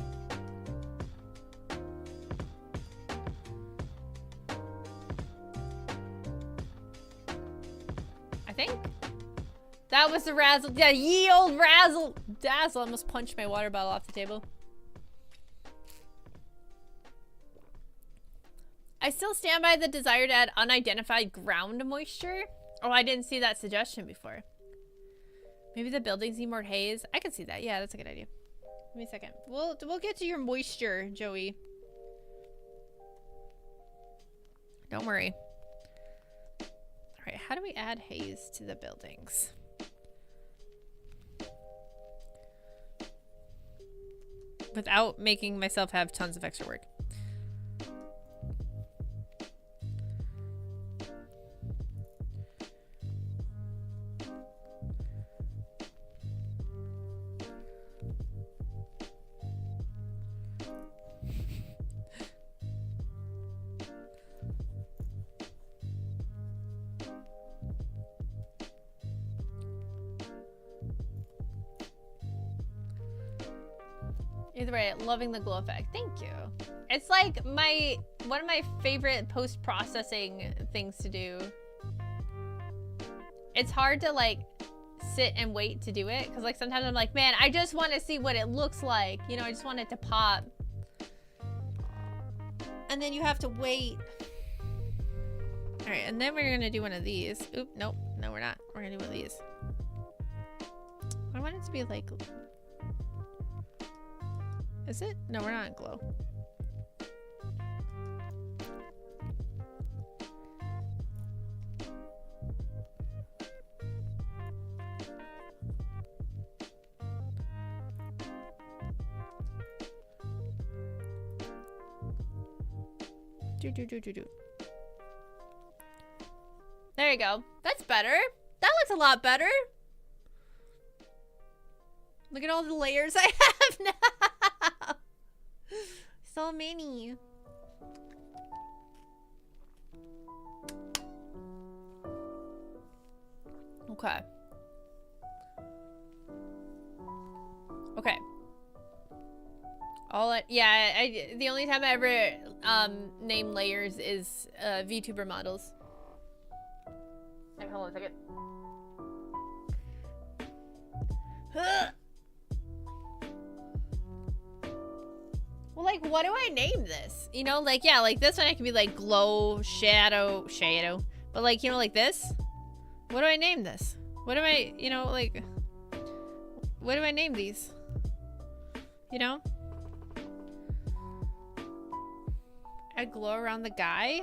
That was the razzle. Yeah, ye old razzle dazzle. I almost punched my water bottle off the table. I still stand by the desire to add unidentified ground moisture. Oh, I didn't see that suggestion before. Maybe the buildings need more haze. I can see that. Yeah, that's a good idea. Give me a second. We'll get to your moisture, Joey. Don't worry. All right, how do we add haze to the buildings? Without making myself have tons of extra work. Either way, loving the glow effect. Thank you. It's like one of my favorite post-processing things to do. It's hard to like sit and wait to do it because like sometimes I'm like, man, I just want to see what it looks like. You know, I just want it to pop. And then you have to wait. All right, and then we're gonna do one of these. Oop, nope, no, we're not. We're gonna do one of these. I want it to be like. Is it? No, we're not in glow. Do. There you go. That's better. That looks a lot better. Look at all the layers I have now. So many. Okay. Okay. The only time I ever name layers is VTuber models. Hey, hold on a second. Well, like, what do I name this? You know, like, yeah, like this one I can be like glow, shadow. But like, you know, like this? What do I name this? What do I, you know, like, what do I name these? You know? Add glow around the guy?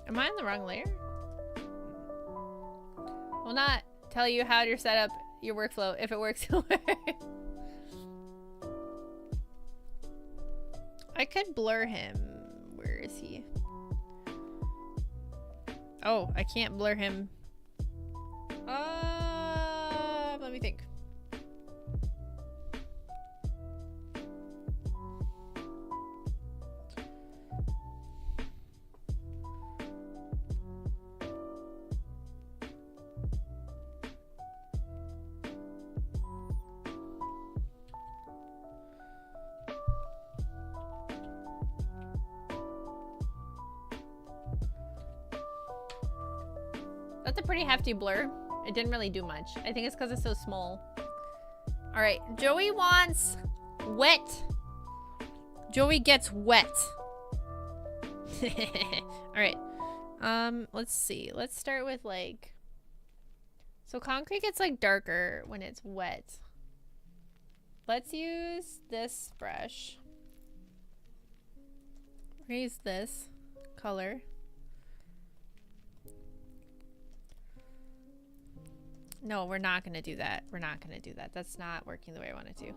Am I on the wrong layer? Will not tell you how to set up your workflow if it works. I could blur him. Where is he? Oh, I can't blur him. Let me think. That's a pretty hefty blur. It didn't really do much. I think it's because it's so small. All right, Joey wants wet. Joey gets wet. All right. Let's see. Let's start with like. So concrete gets like darker when it's wet. Let's use this brush. We're gonna use this color. No, we're not gonna do that. We're not gonna do that. That's not working the way I want it to.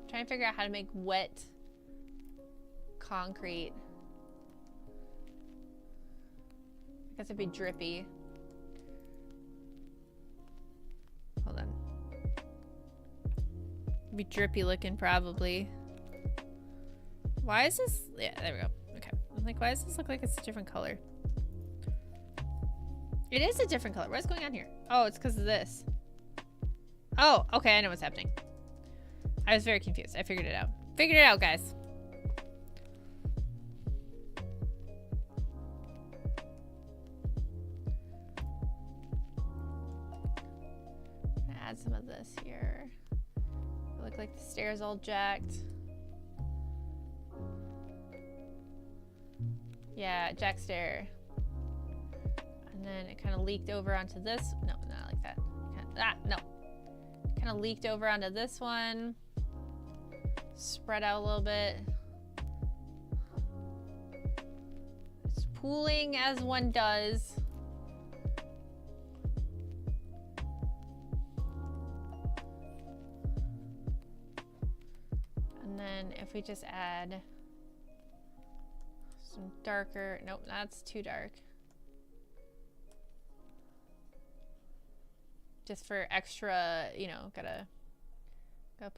Trying to figure out how to make wet concrete. I guess it'd be drippy. Hold on. It'd be drippy looking probably. Why is this? Yeah, there we go. Okay. I'm like, why does this look like it's a different color? It is a different color. What's going on here? Oh, it's because of this. Oh, okay. I know what's happening. I was very confused. I figured it out. Figured it out, guys. Add some of this here. Look like the stairs all jacked. Yeah, jack stair. And then it kind of leaked over onto this. No, not like that. No. Kind of leaked over onto this one. Spread out a little bit. It's pooling as one does. And then if we just add some darker, nope, that's too dark. Just for extra, you know, gotta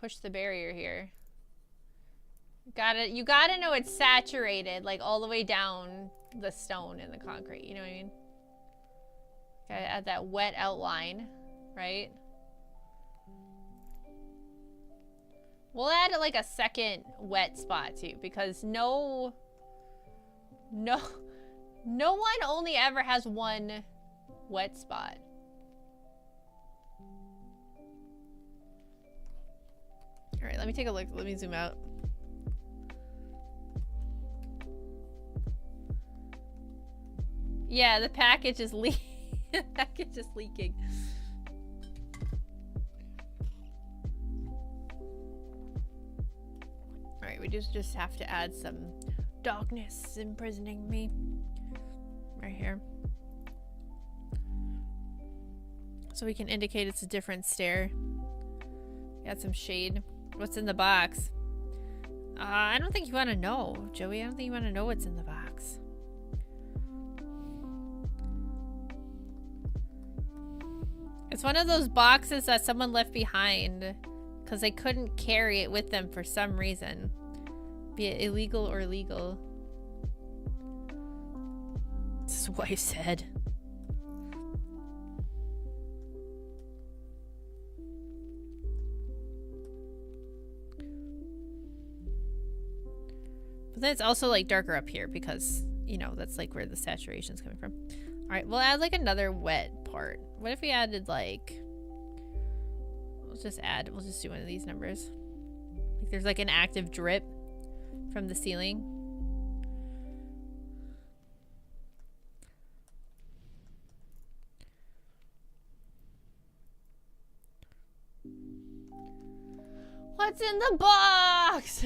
push the barrier here. You gotta know it's saturated, like all the way down the stone and the concrete, you know what I mean? Gotta add that wet outline, right? We'll add like a second wet spot too, because no one only ever has one wet spot. All right, let me take a look. Let me zoom out. Yeah, the package is leaking. The package is leaking. do just have to add some darkness imprisoning me. Right here. So we can indicate it's a different stair. Add some shade. What's in the box? I don't think you want to know, Joey. I don't think you want to know what's in the box. It's one of those boxes that someone left behind because they couldn't carry it with them for some reason. Be it illegal or legal. His wife said. But then it's also like darker up here because, you know, that's like where the saturation's coming from. All right, we'll add like another wet part. What if we added like, we'll just do one of these numbers. Like there's like an active drip from the ceiling. What's in the box?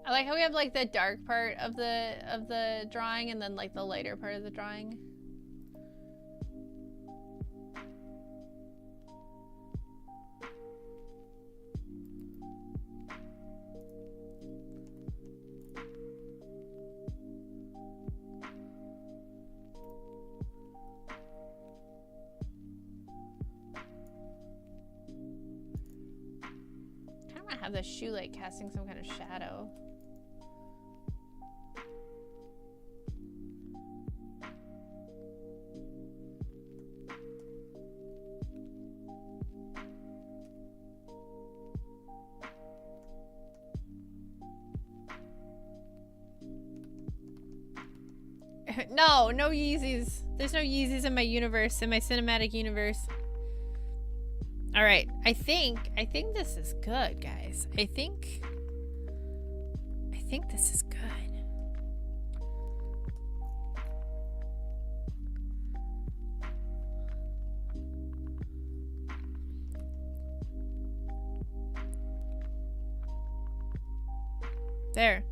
I like how we have like the dark part of the drawing and then like the lighter part of the drawing. I kind of want to have the shoe like casting some kind of shadow. No Yeezys. There's no Yeezys in my universe, in my cinematic universe. All right, I think this is good, guys. I think this is good. There.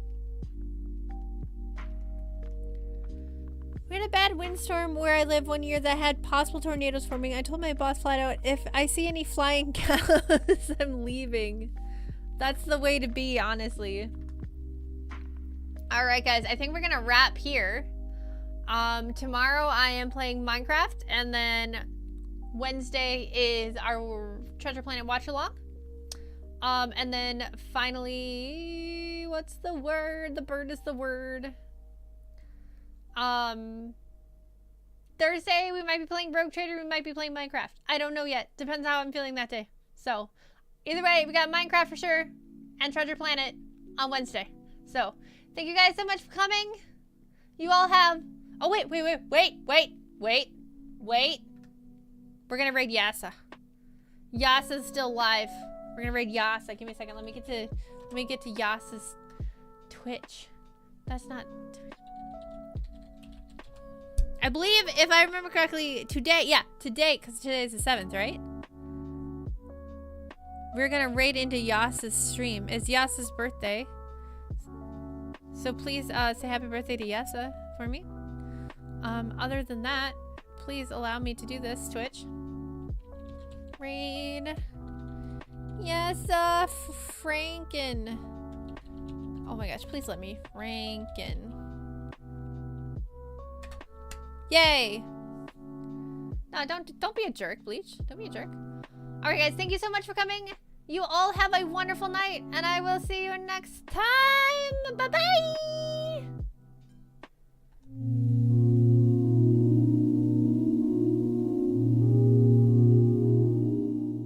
We had a bad windstorm where I live one year that had possible tornadoes forming. I told my boss flat out, if I see any flying cows, I'm leaving. That's the way to be, honestly. Alright, guys. I think we're gonna wrap here. Tomorrow I am playing Minecraft, and then Wednesday is our Treasure Planet watch along. And then finally, what's the word? The bird is the word. Thursday we might be playing Rogue Trader, we might be playing Minecraft. I don't know yet. Depends how I'm feeling that day. So, either way, we got Minecraft for sure and Treasure Planet on Wednesday. So, thank you guys so much for coming. You all have... Oh, wait. We're gonna raid Yasa. Yasa's still live. We're gonna raid Yasa. Give me a second. Let me get to Yasa's Twitch. That's not... I believe, if I remember correctly, today, because today is the 7th, right? We're gonna raid into Yasa's stream. It's Yasa's birthday. So please say happy birthday to Yasa for me. Other than that, please allow me to do this, Twitch. Raid. Yasa Franken. Oh my gosh, please let me. Franken. Yay! No, don't be a jerk, Bleach. Don't be a jerk. Alright guys, thank you so much for coming. You all have a wonderful night, and I will see you next time. Bye-bye!